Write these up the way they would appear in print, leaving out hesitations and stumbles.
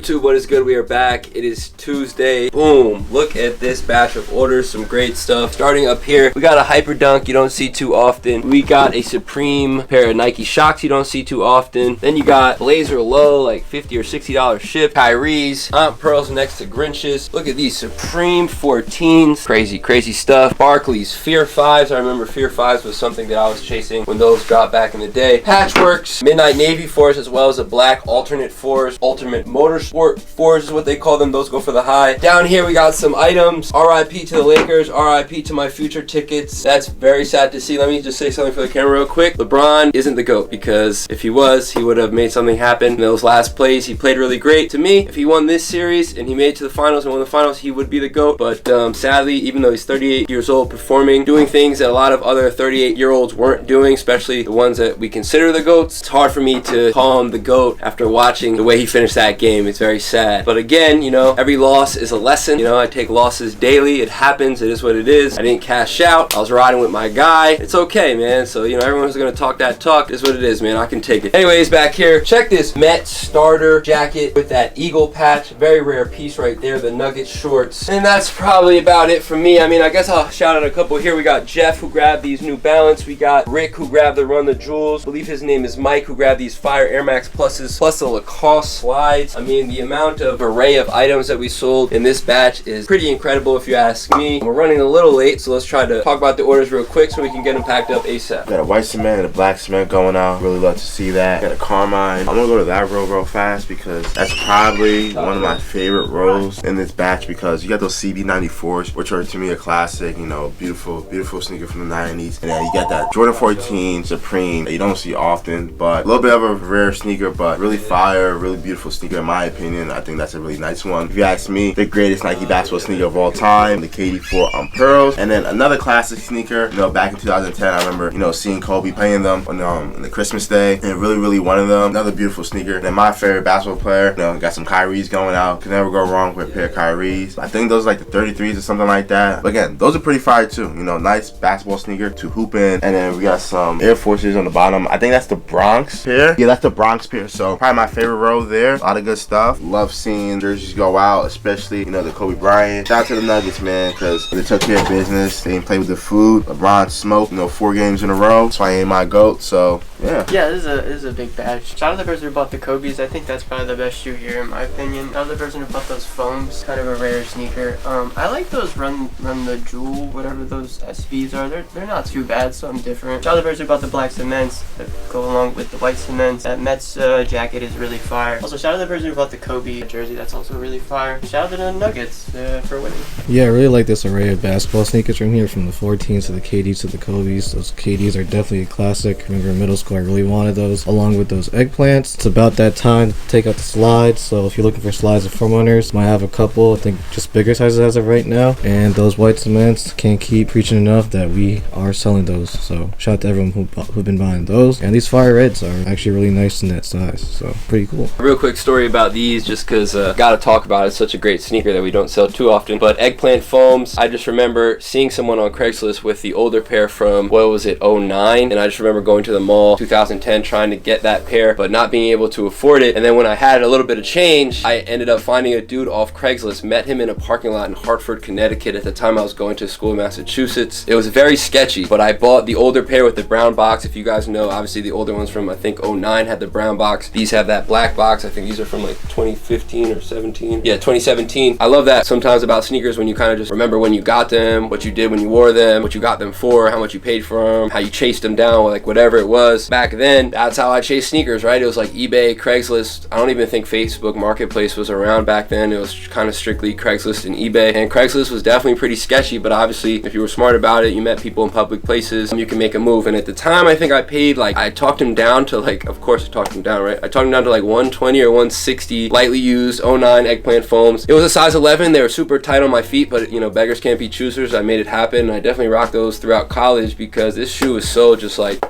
YouTube, what is good? We are back. It is Tuesday. Boom. Look at this batch of orders. Some great stuff. Starting up here, we got a Hyper Dunk you don't see too often. We got a Supreme pair of Nike Shox you don't see too often. Then you got Blazer Low, like $50 or $60 ship. Kyrie's, Aunt Pearls next to Grinch's. Look at these Supreme 14s. Crazy, crazy stuff. Barclays Fear 5s. I remember Fear 5s was something that I was chasing when those dropped back in the day. Patchworks, Midnight Navy 4s, as well as a black alternate 4s. Ultimate Motorsport 4s is what they call them. Those go for the high. Down here we got some items. RIP to the Lakers. RIP to my future tickets. That's very sad to see. Let me just say something for the camera real quick. LeBron isn't the GOAT, because if he was, he would have made something happen in those last plays. He played really great. To me, if he won this series and he made it to the finals and won the finals, he would be the GOAT. But sadly, even though he's 38 years old, performing, doing things that a lot of other 38-year-olds weren't doing, especially the ones that we consider the GOATs, it's hard for me to call him the GOAT after watching the way he finished that game. It's very sad. But again, you know, every loss is a lesson. You know, I take losses daily. It happens. It is what it is. I didn't cash out. I was riding with my guy. It's okay, man. So, you know, everyone's gonna talk that talk. It is what it is, man. I can take it. Anyways, back here, check this Met starter jacket with that eagle patch. Very rare piece right there. The Nugget shorts. And that's probably about it for me. I mean, I guess I'll shout out a couple here. We got Jeff, who grabbed these New Balance. We got Rick, who grabbed the Run the Jewels. I believe his name is Mike, who grabbed these Fire Air Max Pluses, plus the Lacoste slides. I mean, the amount of array of items that we sold in this batch is pretty incredible, if you ask me. We're running a little late, so let's try to talk about the orders real quick so we can get them packed up ASAP. Got a white cement and a black cement going out. Really love to see that. Got a Carmine. I'm gonna go to that row real fast because that's probably one of my favorite rows in this batch, because you got those CB94s, which are to me a classic, you know, beautiful sneaker from the 90s. And then you got that Jordan 14 Supreme that you don't see often, but a little bit of a rare sneaker, but really fire, really beautiful sneaker in my opinion. I think that's a really nice one. If you ask me, the greatest Nike basketball sneaker of all time, the KD4 on Pearls. And then another classic sneaker, you know, back in 2010, I remember, you know, seeing Kobe playing them on the Christmas day, and really wanted them. Another beautiful sneaker. And then my favorite basketball player, you know, got some Kyrie's going out. Can never go wrong with a pair of Kyrie's. I think those are like the 33s or something like that. But again, those are pretty fire too. You know, nice basketball sneaker to hoop in. And then we got some Air Forces on the bottom. I think that's the Bronx pair. Yeah, that's the Bronx pair. So probably my favorite row there. A lot of good stuff. Love seeing jerseys go out, especially, you know, the Kobe Bryant. Shout out to the Nuggets, man, because they took care of business. They didn't play with the food. LeBron smoked, you know, 4 games in a row. That's why he ain't my GOAT. So yeah. Yeah, this is a big batch. Shout out to the person who bought the Kobe's. I think that's probably the best shoe here in my opinion. Shout out to the person who bought those foams. Kind of a rare sneaker. I like those Run the Jewel, whatever those SVs are. They're not too bad, something different. Shout out to the person who bought the black cements that go along with the white cements. That Mets jacket is really fire. Also, shout out to the person who bought the Kobe jersey. That's also really fire. Shout out to the Nuggets for winning. Yeah, I really like this array of basketball sneakers from here, from the 14s to the KDs to the Kobe's. Those KDs are definitely a classic. Remember in middle school, I really wanted those, along with those eggplants. It's about that time to take out the slides, so if you're looking for slides of 4-runners, might have a couple. I think just bigger sizes as of right now. And those white cements, can't keep preaching enough that we are selling those. So shout out to everyone who've been buying those. And these fire reds are actually really nice in that size, so pretty cool. A real quick story about these, just because gotta talk about it. It's such a great sneaker that we don't sell too often. But eggplant foams, I just remember seeing someone on Craigslist with the older pair from, what was it, 09, and I just remember going to the mall 2010 trying to get that pair but not being able to afford it. And then when I had a little bit of change, I ended up finding a dude off Craigslist, met him in a parking lot in Hartford, Connecticut. At the time I was going to school in Massachusetts. It was very sketchy, but I bought the older pair with the brown box. If you guys know, obviously the older ones from I think 09 had the brown box. These have that black box. I think these are from like 2015 or 17. Yeah, 2017. I love that sometimes about sneakers, when you kind of just remember when you got them, what you did when you wore them, what you got them for, how much you paid for them, how you chased them down, like whatever it was. Back then, that's how I chased sneakers, right? It was like eBay, Craigslist. I don't even think Facebook Marketplace was around back then. It was kind of strictly Craigslist and eBay. And Craigslist was definitely pretty sketchy, but obviously if you were smart about it, you met people in public places, you can make a move. And at the time, I think I paid, like, I talked him down to like, of course I talked him down, right? I talked him down to like 120 or 160 lightly used 09 eggplant foams. It was a size 11. They were super tight on my feet, but you know, beggars can't be choosers. I made it happen. I definitely rocked those throughout college because this shoe is so just like,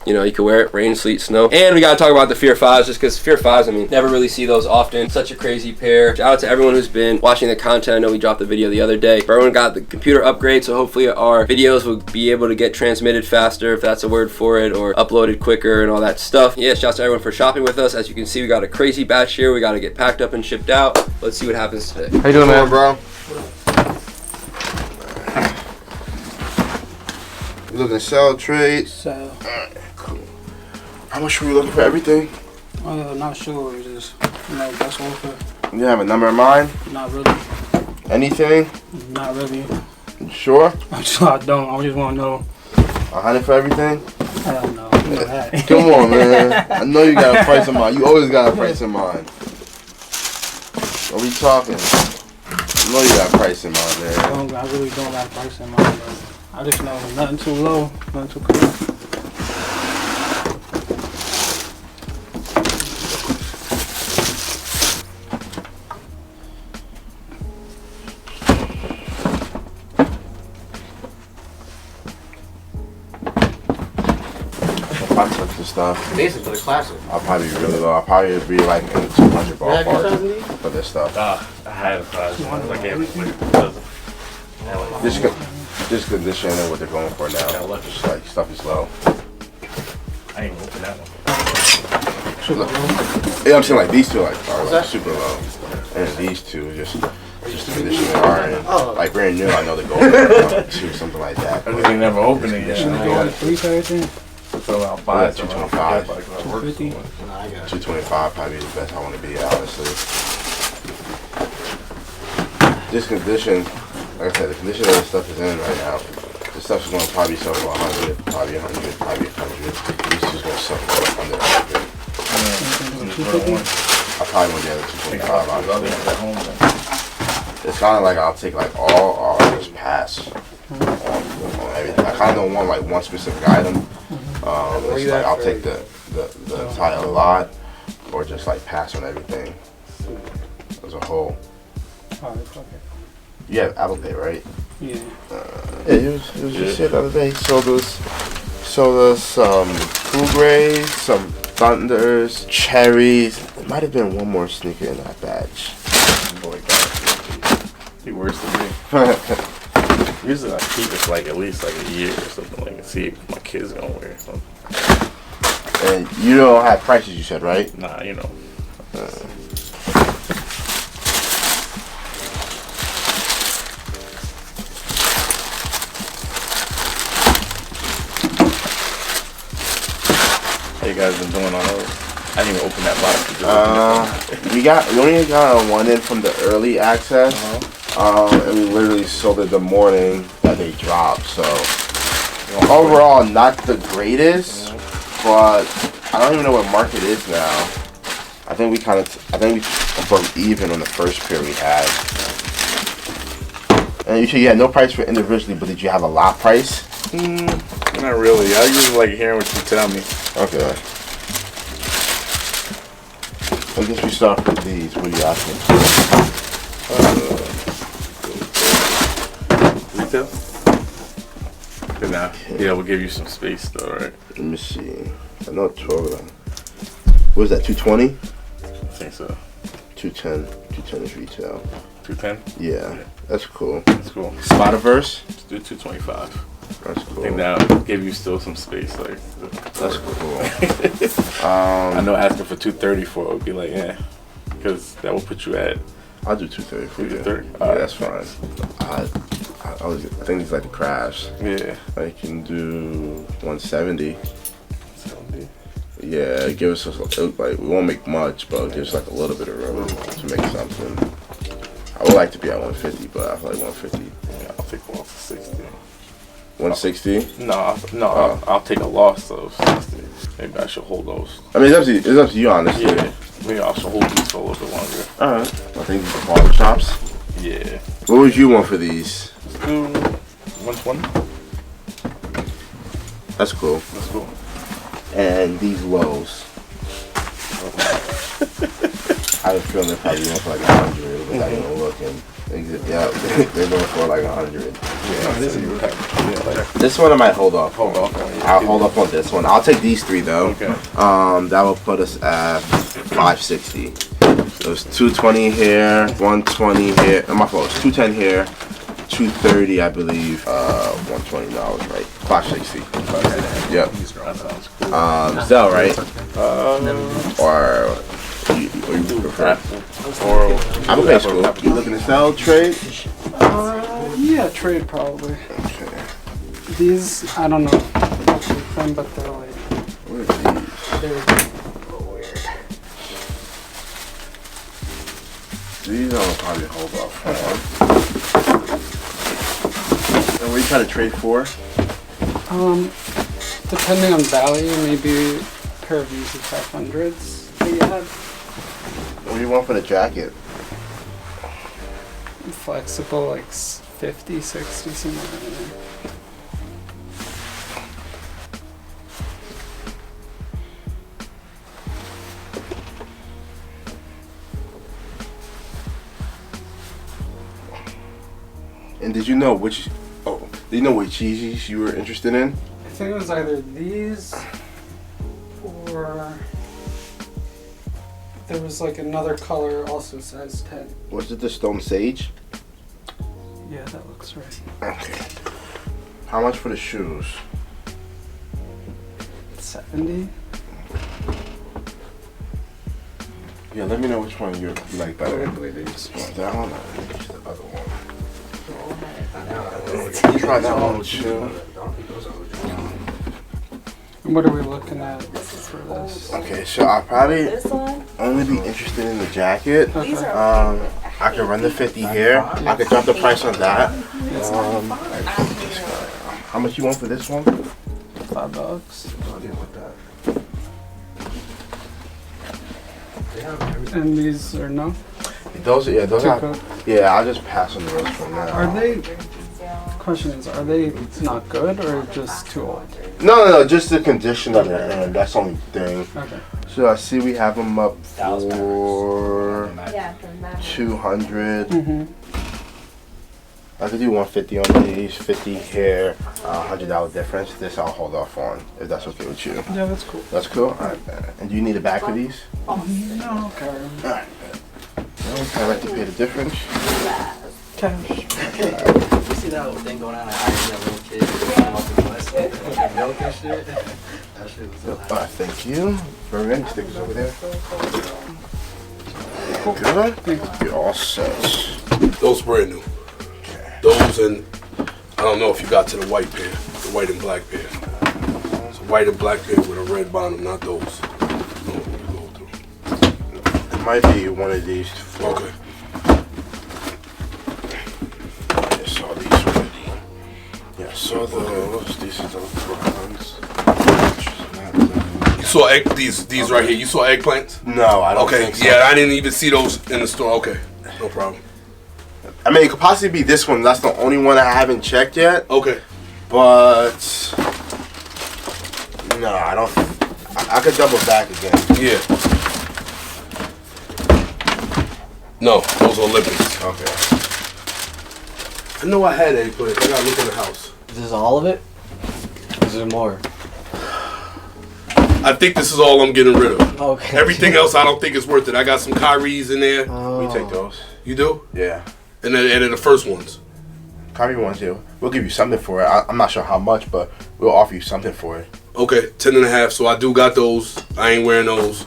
You know, you can wear it rain, sleet, snow. And we gotta talk about the Fear 5s, just because Fear 5s, I mean, never really see those often. Such a crazy pair. Shout out to everyone who's been watching the content. I know we dropped the video the other day. Everyone got the computer upgrade, so hopefully our videos will be able to get transmitted faster, if that's a word for it, or uploaded quicker and all that stuff. Yeah, shout out to everyone for shopping with us. As you can see, we got a crazy batch here. We gotta get packed up and shipped out. Let's see what happens today. How you doing, man, bro? You looking to sell, trade? So, Alright, cool. How much were you looking for everything? not sure. Just, best offer. You have a number in mind? Not really. Anything? Not really. You sure? I don't. I just want to know. 100 for everything? I don't know. Come on, man. I know you got a price in mind. You always got a price in mind. What are we talking? I know you got a price in mind, man. I really don't got a price in mind. But I just know nothing too low, nothing too crazy. Stuff. Basic for the classic. I'll probably be really low. I'll probably be like in the 200 ballpark for this stuff. I had a size. I gave it Just condition and what they're going for now. Just like stuff is low. I ain't even open that one. Yeah, I'm saying like these two are like super low, and these two just the condition they are in. Like brand new, I know they go for 2 something like that. I just never opened it yet. Should we go on 3 everything? So I'll buy it. 225. 250? 225 probably the best I want to be, honestly. This condition, like I said, the condition that this stuff is in right now, this stuff's going to probably sell for 100, probably 100, probably 100. These two's going to sell for under 100. I probably want to get a 225 honestly. It's kind of like I'll take like all or I'll just pass on everything. I kind of don't want like one specific item. It's like I'll take the tile a lot, or just like pass on everything as a whole. You have Apple Pay, right? Yeah. Yeah, it was just here the other day. He sold us some Cool Grays, some Thunders, Cherries. There might have been one more sneaker in that batch. Boy, God. He worse than me. Usually I keep it like at least like a year or something, like, and see if my kids gonna wear something. And you don't have prices, you said, right? Nah, you know. How you guys been doing on those? I didn't even open that box. We only got one in from the early access. And we literally sold it the morning that they dropped. So overall, not the greatest, but I don't even know what market is now. I think we broke even on the first pair we had. And you said you had no price for individually, but did you have a lot price? Not really. I usually like hearing what you tell me. Okay. I guess we start with these. What are you asking? Retail? Good now. Yeah, we'll give you some space though, right? Let me see. I know 12 of them. What is that, 220? I think so. 210. 210 is retail. 210? Yeah, that's cool. That's cool. Spotiverse? Let's do 225. That's I cool. think that'll give you still some space. Like, That's cool. I know asking for 230 for it would be like, yeah. Because that will put you at I'll do 230 for you. 230. Yeah, that's fine. I think it's like the crafts. Yeah. I can do 170. 70. Yeah, give us like we won't make much, but give us like a little bit of room to make something. I would like to be at 150, but I feel like 150. Yeah, I'll take 160. 160? I'll take a loss of 60. Maybe I should hold those. I mean, it's up to you, honestly. Yeah. Maybe I should hold these for a little bit longer. Alright. I think these are barber shops. Yeah. What would you want for these? Let's do 120. That's cool. That's cool. And these lows. I have a feeling they're probably going for like 100 without even looking. Yeah, they're going for like 100. Yeah, this is This one I might hold off. Hold off on. I'll hold up on this one. I'll take these three though. Okay. That will put us at 560. There's 220 here, 120 here. My fault. It's 210 here, 230 I believe. $120, right? 560. Yep. That sounds cool. Zell, right? Or you prefer? Or I'm okay, school. You looking to sell, trade? Yeah, trade probably. Okay. These, I don't know much of them, but they're like, What are these? they're a little weird. These I'll probably hold off on. And what are you trying to trade for? Depending on value, maybe a pair of these 500s that you had. What do you want for the jacket? Flexible, like 50, 60, somewhere in there. And did you know which? Oh, did you know which Yeezys you were interested in? I think it was either these or there was like another color, also size 10. Was it the Stone Sage? Yeah, that looks right. Okay. How much for the shoes? 70. Yeah, let me know which one you like better. Probably these. That one or the other one? Try that one too. And what are we looking at for this? Okay, so I'll probably This one, only be interested in the jacket. Okay. these are. I could run the 50 here. I could drop the price on that. How much you want for this one? $5. I'll deal with that. And these are no? Those Too are. good. Yeah, I'll just pass on the rest for now. Are they? Question is, are they not good or just too old? No, just the condition of it, and that's the only thing. Okay. So I see we have them up for Yeah, from that. 200. Mm-hmm. I could do 150 on these, 50 here, $100 difference. This I'll hold off on, if that's okay with you. Yeah, that's cool. That's cool? Alright, and do you need a bag for these? No, okay. Alright, I'd like to pay the difference. Cash. You see that little thing going on? I see that little kid came up in West with milk and shit. That shit was so hot. Alright, thank you. Very any stickers over there. Good? You're all set. Those brand new. Those, and I don't know if you got to the white pair, the white and black pair. It's a white and black pair with a red bottom, not those. It might be one of these. Okay. I saw these already. Yeah, I saw those. These are the bronze. You saw these right here. You saw eggplants? No, I don't Okay. think so. Yeah, I didn't even see those in the store. Okay, no problem. I mean, it could possibly be this one. That's the only one I haven't checked yet. Okay. But no, I don't. I could double back again. Yeah. No, those are Olympics. Okay. I know I had eggplants. I gotta look in the house. Is this all of it? Is there more? I think this is all I'm getting rid of. Okay. Everything else I don't think is worth it. I got some Kyries in there. We take those. You do? Yeah. And then the first ones. Kyrie ones, yeah. We'll give you something for it. I'm not sure how much, but we'll offer you something for it. Okay, 10.5. So I do got those. I ain't wearing those.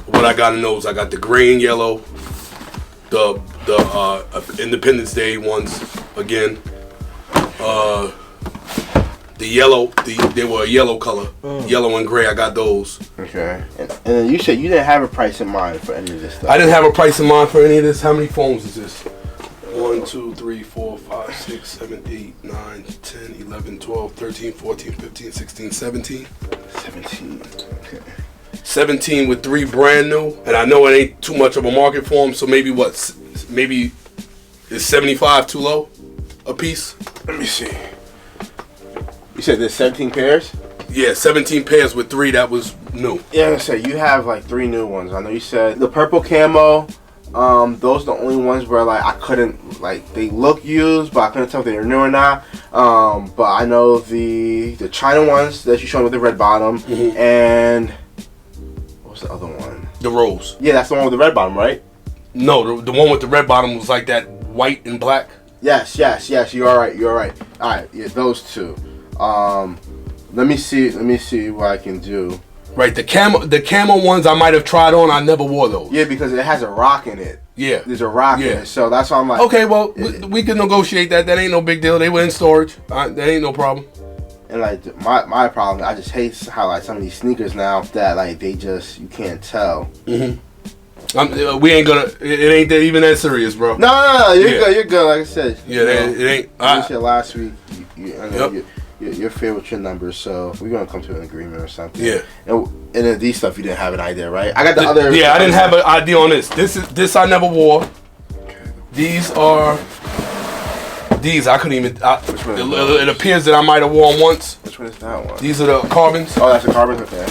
What I got in those, I got the gray and yellow, the Independence Day ones again. The yellow, they were a yellow color, yellow and gray. I got those. Okay. And then you said you didn't have a price in mind for any of this stuff. I didn't have a price in mind for any of this. How many phones is this? 1, 2, 3, 4, 5, 6, 7, 8, 9, 10, 11, 12, 13, 14, 15, 16, 17. 17. Okay. 17 with 3 brand new. And I know it ain't too much of a market for them, so maybe what? Maybe is 75 too low a piece? Let me see. You said there's 17 pairs? Yeah, 17 pairs with 3 that was new. Yeah, I say you have like 3 new ones. I know you said the purple camo, Those are the only ones where like I couldn't, like, they look used, but I couldn't tell if they were new or not. But I know the China ones that you showed with the red bottom, and what's the other one? The Rose. Yeah, that's the one with the red bottom, right? No, the one with the red bottom was like that white and black. Yes. You're all right. All right, yeah, those two. Let me see what I can do. Right, the camo ones I might have tried on. I never wore those. Yeah, because it has a rock in it. Yeah, there's a rock in it, so that's why I'm like. Okay, well, we can negotiate that. That ain't no big deal. They were in storage. That ain't no problem. And like my problem, I just hate how like some of these sneakers now that like they just, you can't tell. We ain't gonna. It ain't that even that serious, bro. No, you're good. Like I said, yeah, it ain't. You said last week, you're fair with your numbers, so we're gonna come to an agreement or something. Yeah. And then these stuff you didn't have an idea, right? I got the other. Yeah, I didn't have an idea on this. This I never wore. These I couldn't even. It appears that I might have worn once. Which one is that one? These are the carbons. Oh, that's the carbons. Okay.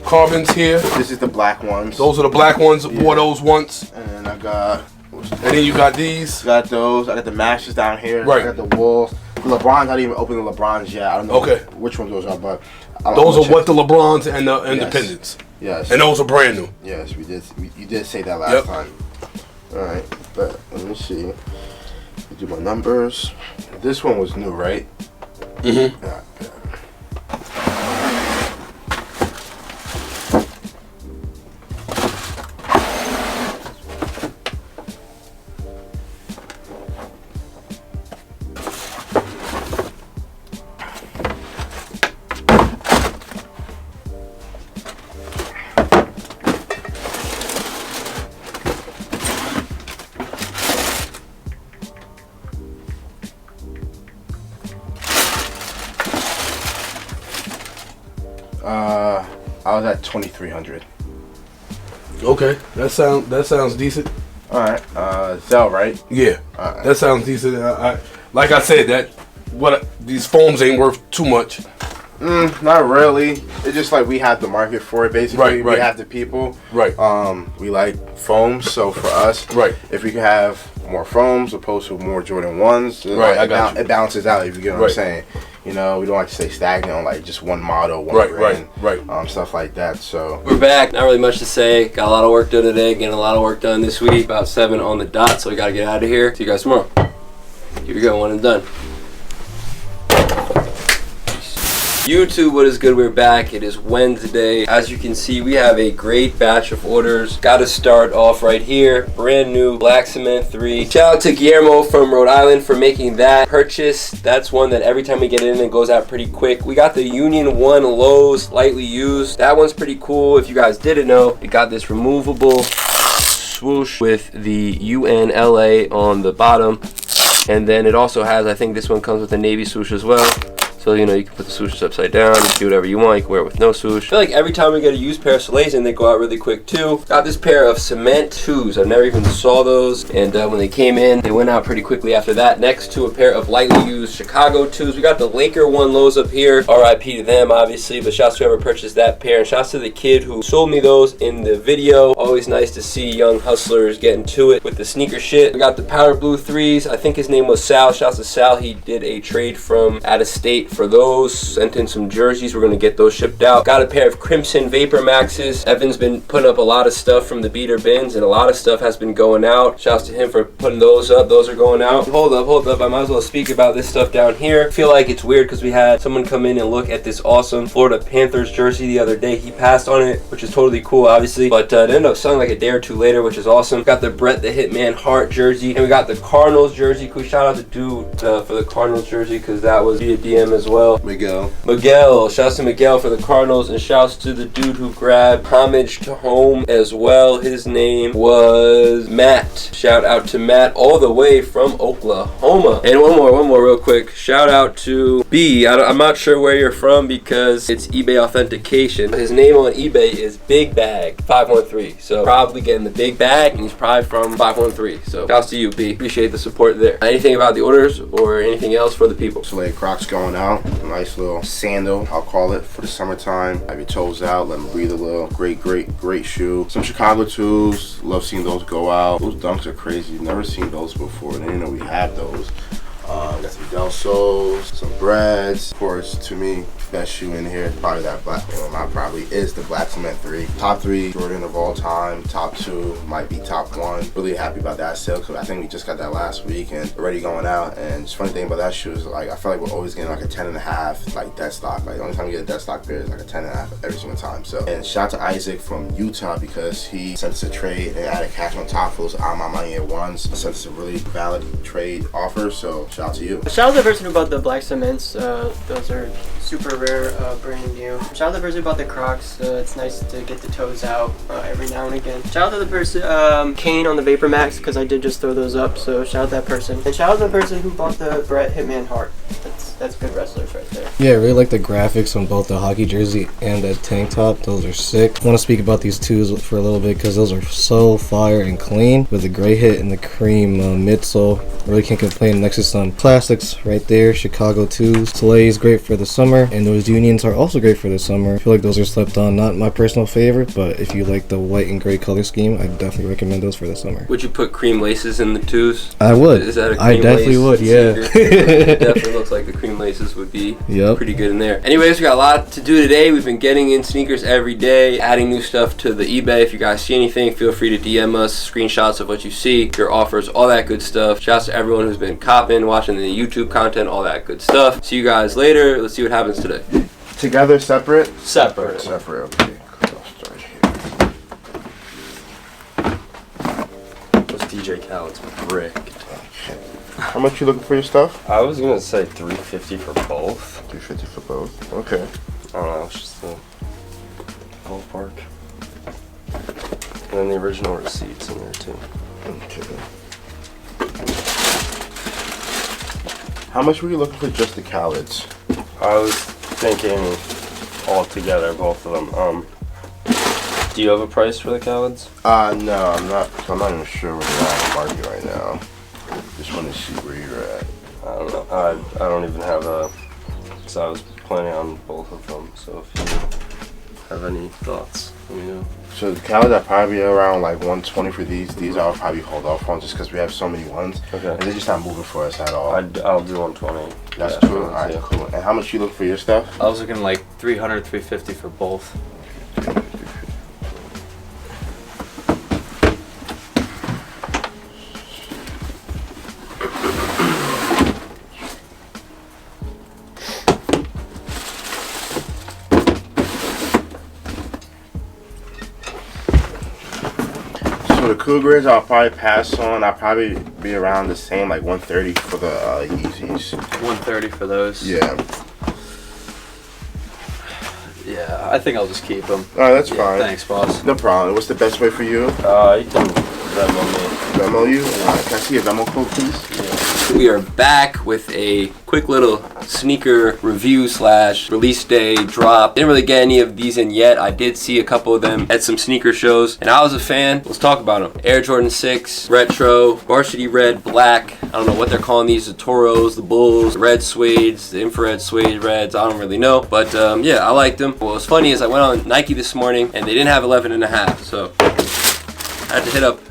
Carbons here. This is the black ones. Those are the black ones. Yeah. Wore those once. And then I got. And then you got these. Got those. I got the matches down here. Right. I got the wolves. The LeBrons, I didn't even open the LeBrons yet. I don't know which ones those are, but those are what the LeBrons and the Independents. Yes. And those are brand new. Yes, we did. You did say that last time. All right, but let me see. Do my numbers. This one was new, right? Mm-hmm. Yeah. I was at 2,300. Okay, that sounds decent. All right, Zell, right? Yeah, right. That sounds decent. Like I said, these foams ain't worth too much. Not really. It's just like we have the market for it. Basically, right. We have the people. Right. We like foams, so for us, right. If we could have more foams opposed to more Jordan 1s, right, it balances out. If you get what I'm saying. You know, we don't like to stay stagnant on like just one model, one brand, right. Stuff like that. So we're back. Not really much to say. Got a lot of work done today. Getting a lot of work done this week. About 7 on the dot. So we gotta get out of here. See you guys tomorrow. Here we go. One and done. YouTube, what is good? We're back. It is Wednesday. As you can see, we have a great batch of orders. Got to start off right here. Brand new Black Cement 3. Shout out to Guillermo from Rhode Island for making that purchase. That's one that every time we get it in, it goes out pretty quick. We got the Union 1 low, slightly used. That one's pretty cool. If you guys didn't know, it got this removable swoosh with the UNLA on the bottom. And then it also has, I think this one comes with a navy swoosh as well. So, you know, you can put the swooshes upside down, you can do whatever you want, you can wear it with no swoosh. I feel like every time we get a used pair of Soleils in, they go out really quick too. Got this pair of cement Tues. I've never even saw those, and when they came in, they went out pretty quickly after that. Next to a pair of lightly used Chicago Tues. We got the Laker 1 lows up here. RIP to them, obviously, but shouts to whoever purchased that pair, and shouts to the kid who sold me those in the video. Always nice to see young hustlers getting to it with the sneaker shit. We got the powder blue 3s. I think his name was Sal. Shouts to Sal. He did a trade from out of state for those. Sent in some jerseys. We're gonna get those shipped out. Got a pair of Crimson Vapor Maxes. Evan's been putting up a lot of stuff from the beater bins, and a lot of stuff has been going out. Shouts to him for putting those up. Those are going out. Hold up. I might as well speak about this stuff down here. I feel like it's weird because we had someone come in and look at this awesome Florida Panthers jersey the other day. He passed on it, which is totally cool, obviously, but it ended up selling like a day or two later, which is awesome. Got the Brett the Hitman Hart jersey, and we got the Cardinals jersey. Cool. Shout out to dude for the Cardinals jersey because that was via DM as well. Miguel, shouts to Miguel for the Cardinals, and shouts to the dude who grabbed homage to home as well. His name was Matt. Shout out to Matt all the way from Oklahoma. And one more real quick. Shout out to B. I'm not sure where you're from because it's eBay authentication. His name on eBay is Big Bag 513. So probably getting the big bag, and he's probably from 513. So shouts to you, B. Appreciate the support there. Anything about the orders or anything else for the people? Soleil Crocs going out. out. Nice little sandal, I'll call it, for the summertime. Have your toes out, let them breathe a little. Great shoe. Some Chicago Tues. Love seeing those go out. Those dunks are crazy. Never seen those before. They didn't know we have those. Got some Del Sols, some Breads. Of course, to me, best shoe in here, probably that black one. Mine probably is the Black Cement 3. Top 3 Jordan of all time. Top 2 might be top 1. Really happy about that sale because I think we just got that last week and already going out. And the funny thing about that shoe is like I feel like we're always getting like a 10.5 like dead stock. Like the only time we get a dead stock pair is like a 10.5 every single time. So, and shout out to Isaac from Utah because he sent us a trade and added cash on top for those on my money at once. Sent us a really valid trade offer. So shout out to you. Shout out to the person who bought the black cements. Those are super rare, brand new. Shout out to the person who bought the Crocs. It's nice to get the toes out every now and again. Shout out to the person, Kane on the Vapor Max, because I did just throw those up. So shout out to that person. And shout out to the person who bought the Brett Hitman Hart. That's good wrestlers right there. Yeah, I really like the graphics on both the hockey jersey and the tank top. Those are sick. I want to speak about these Tues for a little bit because those are so fire and clean with the gray hit and the cream midsole. Really can't complain. Next to some classics right there. Chicago Tues. Soleil is great for the summer, and those Unions are also great for the summer. I feel like those are slept on. Not my personal favorite, but if you like the white and gray color scheme, I definitely recommend those for the summer. Would you put cream laces in the Tues? I would. Is that a cream I definitely would, yeah. It definitely looks like the cream laces would be pretty good in there. Anyways, we got a lot to do today. We've been getting in sneakers every day, adding new stuff to the eBay. If you guys see anything, feel free to DM us, screenshots of what you see, your offers, all that good stuff. Shouts to everyone who's been copping, watching the YouTube content, all that good stuff. See you guys later. Let's see what happens today. Together, separate? Separate. Separate, okay. Cool. I'll start here. Those DJ Khaled's bricked. Okay. How much you looking for your stuff? I was gonna say $350 for both. $350 for both. Okay. I don't know, it's just the ballpark. And then the original receipts in there too. Okay. How much were you looking for just the Khaled's? I was thinking all together, both of them. Do you have a price for the Khaled's? No, I'm not even sure where they're at in the market right now. Just want to see where you're at. I don't know. I don't even have a, because I was planning on both of them, so if you have any thoughts, let me know. So the Khaled's are probably around like 120 for these. These I'll probably hold off on just because we have so many ones. Okay. And they're just not moving for us at all. I'll do 120. That's Yeah, true. Alright, yeah. cool. And how much you look for your stuff? I was looking like 300, 350 for both. So the cool grids I'll probably pass on. I'll probably be around the same, like 130 for the Yeezys. 130 for those. Yeah. Yeah, I think I'll just keep them. Alright, that's fine. Thanks, boss. No problem. What's the best way for you? You can Venmo me. Venmo you? Alright, can I see your Venmo code, please? We are back with a quick little sneaker review / release day drop. Didn't really get any of these in yet. I did see a couple of them at some sneaker shows, and I was a fan. Let's talk about them. Air Jordan 6, Retro, Varsity Red, Black. I don't know what they're calling these, the Toros, the Bulls, the Red Suedes, the Infrared Suede Reds. I don't really know, but yeah, I liked them. What was funny is I went on Nike this morning, and they didn't have 11.5, so I had to hit up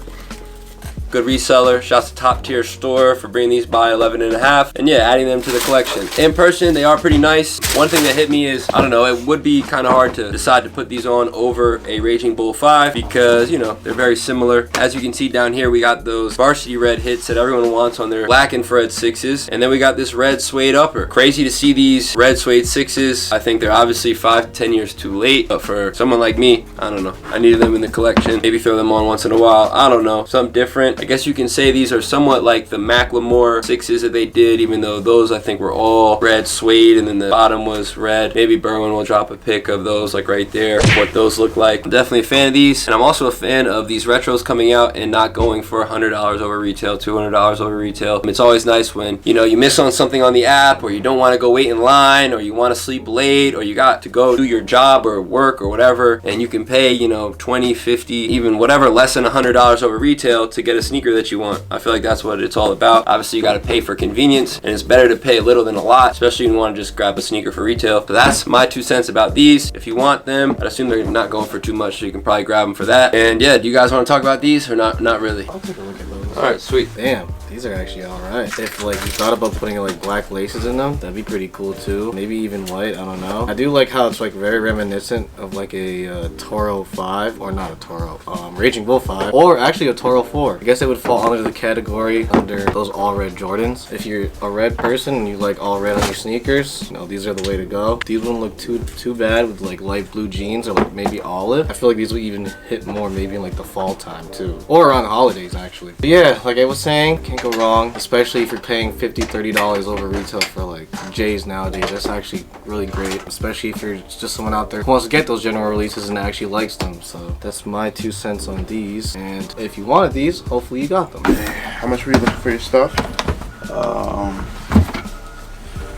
good reseller. Shouts to Top Tier Store for bringing these by 11.5, and yeah, adding them to the collection. In person, they are pretty nice. One thing that hit me is, I don't know, it would be kind of hard to decide to put these on over a Raging Bull 5 because, you know, they're very similar. As you can see down here, we got those Varsity Red hits that everyone wants on their Black Infrared 6s, and then we got this red suede upper. Crazy to see these red suede 6s. I think they're obviously 5 to 10 years too late, but for someone like me, I don't know. I needed them in the collection. Maybe throw them on once in a while. I don't know. Something different. I guess you can say these are somewhat like the Macklemore 6s that they did, even though those I think were all red suede and then the bottom was red. Maybe Berwin will drop a pic of those like right there, what those look like. I'm definitely a fan of these, and I'm also a fan of these retros coming out and not going for $100 over retail, $200 over retail. It's always nice when, you know, you miss on something on the app, or you don't want to go wait in line, or you want to sleep late, or you got to go do your job or work or whatever, and you can pay, you know, 20, 50, even whatever, less than $100 over retail to get a sneaker that you want. I feel like that's what it's all about. Obviously, you got to pay for convenience, and it's better to pay a little than a lot, especially when you want to just grab a sneaker for retail. So that's my 2 cents about these. If you want them, I'd assume they're not going for too much, so you can probably grab them for that. And yeah, do you guys want to talk about these or not? Not really. I'll take a look at those. All right, sweet. Damn, these are actually alright. If like you thought about putting like black laces in them, that'd be pretty cool too. Maybe even white, I don't know. I do like how it's like very reminiscent of like a Toro 5, or not a Toro, Raging Bull 5, or actually a Toro 4. I guess it would fall under the category under those all red Jordans. If you're a red person and you like all red on your sneakers, you know, these are the way to go. These wouldn't look too bad with like light blue jeans or like maybe olive. I feel like these would even hit more maybe in like the fall time too, or around the holidays actually. But yeah, like I was saying, can't go wrong, especially if you're paying $50-$30 over retail for like J's nowadays. That's actually really great, especially if you're just someone out there who wants to get those general releases and actually likes them. So that's my 2 cents on these, and if you wanted these, hopefully you got them. How much were you looking for your stuff?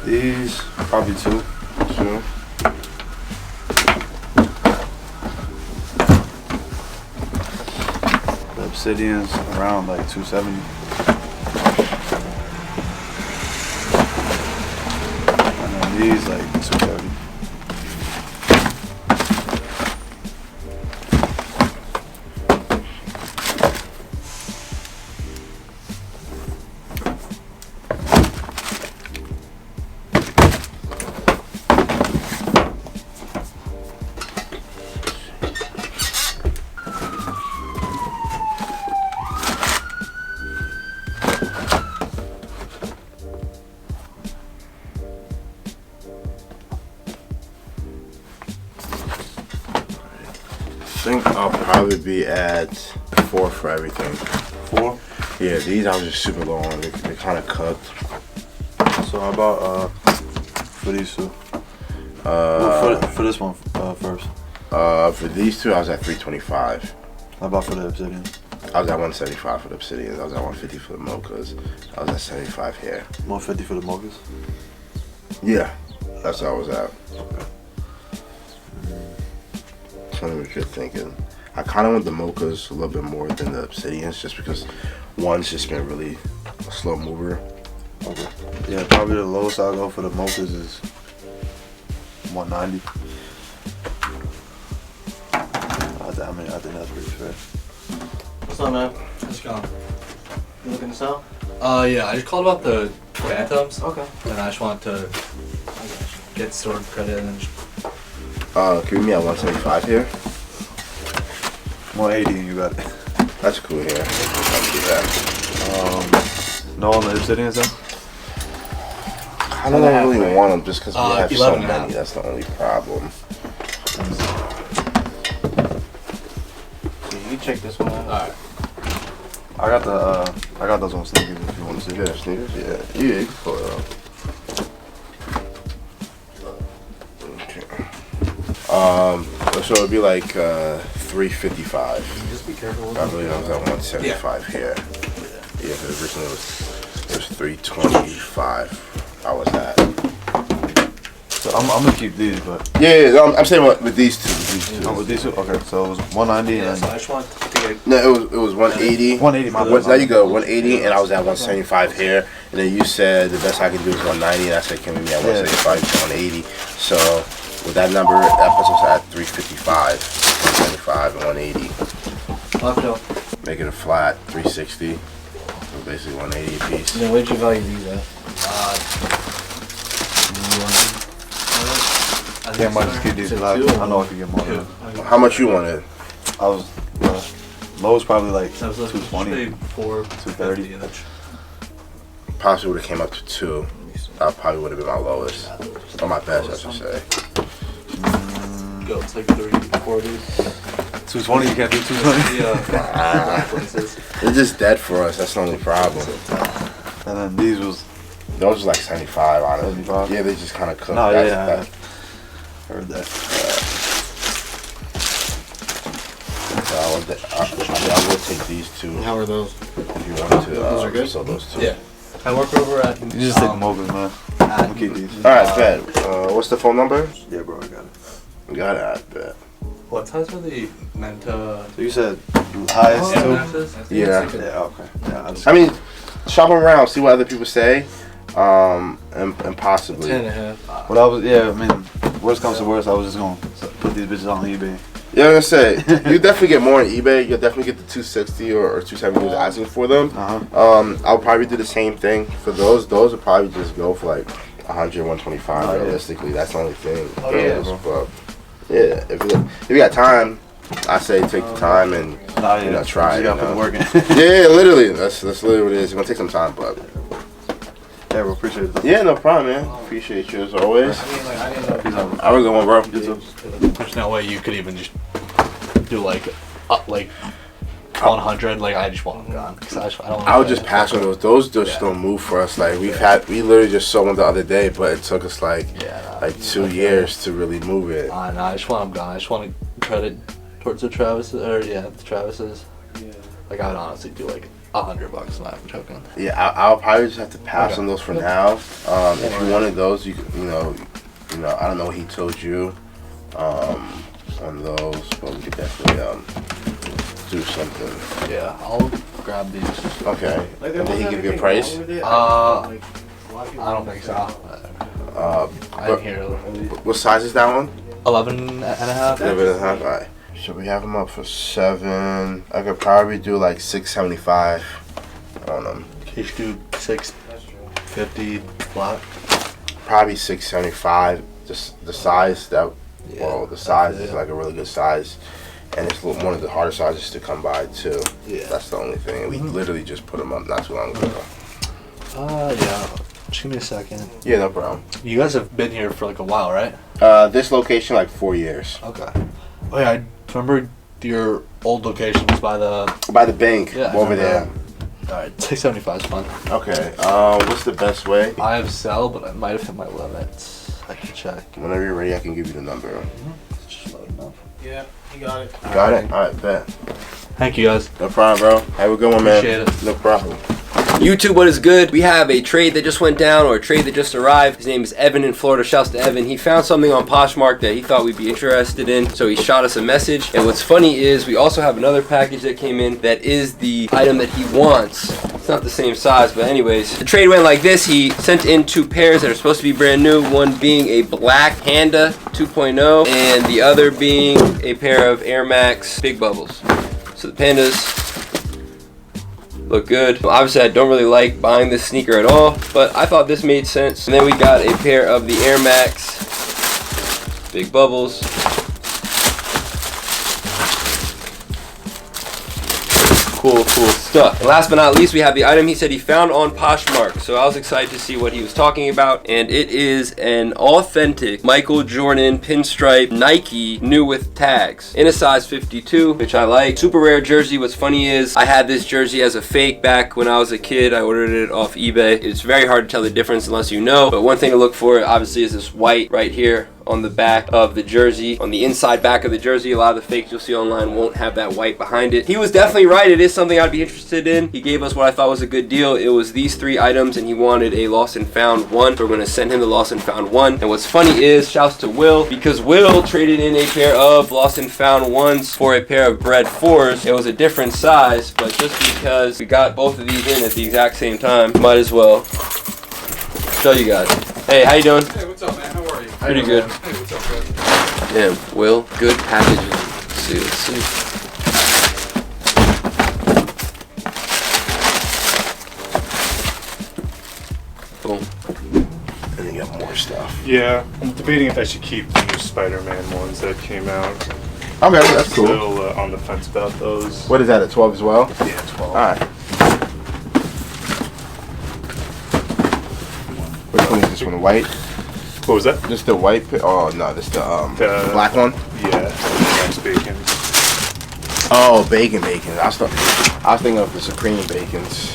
These probably 2. The Obsidians around like 270. And then these like 230. I think I'll probably be at 4 for everything. 4? Yeah, these I was just super low on. They're kind of cooked. So how about for these 2? For this one first. For these 2, I was at 325. How about for the Obsidian? I was at 175 for the Obsidians. I was at 150 for the Mochas. I was at 75 here. 150 for the Mochas? Yeah, that's what I was at. Tell me what you're thinking. I kind of want the Mochas a little bit more than the Obsidians, just because one's just been really a slow mover. Okay. Yeah, probably the lowest I'll go for the Mochas is 190. I think that's pretty fair. What's up, man? Let's go. You looking to sell? Yeah, I just called about the Phantoms. Okay. And I just want to get store credit and then Can you meet me at 175 here? 180 and you got it. That's cool here. I'll do that. No on the Obsidians though? I don't really want them just because we have so 11 many. That's the only problem. You check this one out. alright. I got those on sneakers if you want to see. Yeah, sneakers? Yeah, you can pull it up. Okay. So it'd be like 355. Just be careful. I believe I was at 175 here. Yeah, because originally it was 325. I was at. So I'm gonna keep these, but Yeah, I'm saying with these two. oh, with these two. Okay, so it was 190 Yeah, and so I just want to get No, it was 180. 180. My Now bad. you go 180, and I was at 175 here, and then you said the best I can do is 190, and I said can we be at 175 to 180. So with that number, that puts us at 355, 175, and 180. Make it a flat 360. So basically 180 a piece. Then where'd you value these at? Yeah, I might just keep these black. I know I could get more. How much you wanted? I was lowest probably like So I was looking 220, 230 230. Possibly would have came up to 2. That probably would have been my lowest. Or my best, I should say. Go, it's like 340. 220. You can't do 220. Yeah. Places. They're just dead for us. That's the only problem. And then these was Those are like 75, honestly. 75? Yeah, they just kind of cook. no, That's- yeah, that- I heard that. I will take these two How are those? if you want to. Those are good? So those two. Yeah. I work over at. You just take the Mochas, man. I'm gonna keep these. All right, bet. What's the phone number? Yeah, bro, I got it. We got it. I bet. What size are they meant to? So you said highest too? Yeah. Yeah. Okay. Yeah. I mean, shop around, see what other people say, and possibly. 10.5. What I was, yeah. I mean, worst comes to worst, I was just gonna put these bitches on eBay. Yeah, I'm gonna say you definitely get more on eBay. You'll definitely get the 260 or 270 was asking for them. I'll probably do the same thing for those. Those would probably just go for like 100, 125. Realistically, that's the only thing. But yeah, if you got time, I say take the time and you know, try. You gotta put the work in. Yeah, literally. That's literally what it is. It's gonna take some time, but. Yeah, bro, appreciate it. Yeah, no problem, man. Appreciate you as always. I would go one, bro. There's no way you could even just do like 100. Like I just want them gone. Cause I don't. I would just pass on those. Those just don't move for us. Like we literally just saw one the other day, but it took us like 2 years to really move it. No, I just want them gone. I just want to credit towards the Travises, or the Travises. Like I would honestly do like $100. Not joking. Yeah, I'll probably just have to pass on those for now. If you wanted those, you know, I don't know what he told you on those, but we could definitely do something. Yeah, I'll grab these. Okay. And did he give you a price? I don't think so. I didn't hear it. What size is that one? 11.5. 11.5. Alright. So we have them up for 7. I could probably do like 675 on them. Can you do 650 flat? Probably 675. Just the size that. Well, the size is like a really good size, and it's one of the harder sizes to come by too. Yeah. That's the only thing. And we literally just put them up not too long ago. Yeah. Just give me a second. Yeah, no problem. You guys have been here for like a while, right? This location like 4 years. Okay. Oh yeah, I remember your old location was by the bank over there. Alright, 675 is fine. Okay. What's the best way? I have sell, but I might have hit my limits. I can check. Whenever you're ready, I can give you the number. Just loading up. Yeah, you got it. You got it? Alright, bet. Thank you guys. No problem, bro. Have a good one, man. Appreciate it. No problem. YouTube, what is good? We have a trade that just went down, or a trade that just arrived. His name is Evan in Florida. Shouts to Evan. He found something on Poshmark that he thought we'd be interested in, so he shot us a message. And what's funny is we also have another package that came in that is the item that he wants. It's not the same size, but anyways. The trade went like this. He sent in 2 pairs that are supposed to be brand new. One being a black Panda 2.0 and the other being a pair of Air Max Big Bubbles. So the Pandas look good. Well, obviously I don't really like buying this sneaker at all, but I thought this made sense. And then we got a pair of the Air Max Big Bubbles. Cool stuff. And last but not least, we have the item he said he found on Poshmark. So I was excited to see what he was talking about. And it is an authentic Michael Jordan pinstripe Nike new with tags in a size 52, which I like. Super rare jersey. What's funny is I had this jersey as a fake back when I was a kid. I ordered it off eBay. It's very hard to tell the difference unless you know. But one thing to look for obviously is this white right here on the back of the jersey. On the inside back of the jersey, a lot of the fakes you'll see online won't have that white behind it. He was definitely right. It is something I'd be interested in. He gave us what I thought was a good deal. It was these 3 items and he wanted a lost and found one. So we're gonna send him the lost and found one. And what's funny is, shouts to Will, because Will traded in a pair of lost and found ones for a pair of Bred 4s. It was a different size, but just because we got both of these in at the exact same time, might as well show you guys. Hey, how you doing? Hey, what's up, man? How are you? Pretty good. Hey, what's up, man? Damn, Will, good packaging. Let's see. Boom. And then you got more stuff. Yeah, I'm debating if I should keep the new Spider-Man ones that came out. Okay, that's cool. Still on the fence about those. What is that, a 12 as well? Yeah, 12. Alright. Which one is this one, the white? What was that? Just the white, oh no, this the black one? Yeah, that's bacon. Oh, bacon. I was thinking of the Supreme bacons.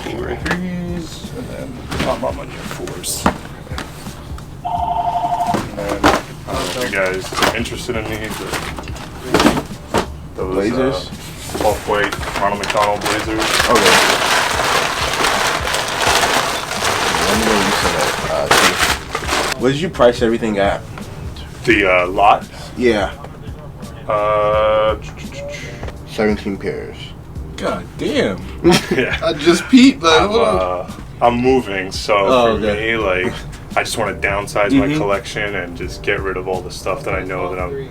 4 3s, and then I'm on my new 4s. And then, I don't know if you guys are interested in these, but those Blazers? Off-white Ronald McDonald Blazers. Okay. What did you price everything at? The lot? Yeah. 17 pairs. God damn. Yeah. I just peeped. Like, hold on. I'm moving, so Oh, for okay. me, like, I just want to downsize my collection and just get rid of all the stuff that I know that I'm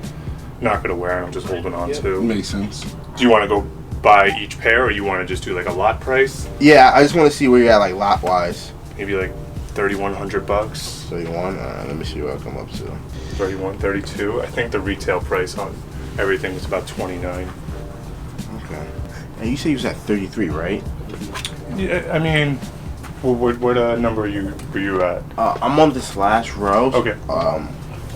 not going to wear and I'm just holding on to. Makes sense. Do you want to go buy each pair, or you want to just do like a lot price? Yeah, I just want to see where you're at, like lot wise. Maybe like $3,100. 31. Let me see what I come up to. 31, 32. I think the retail price on everything is about 29. Okay. And you said you was at 33, right? Yeah, I mean, what number were you at? I'm on this last row. Okay.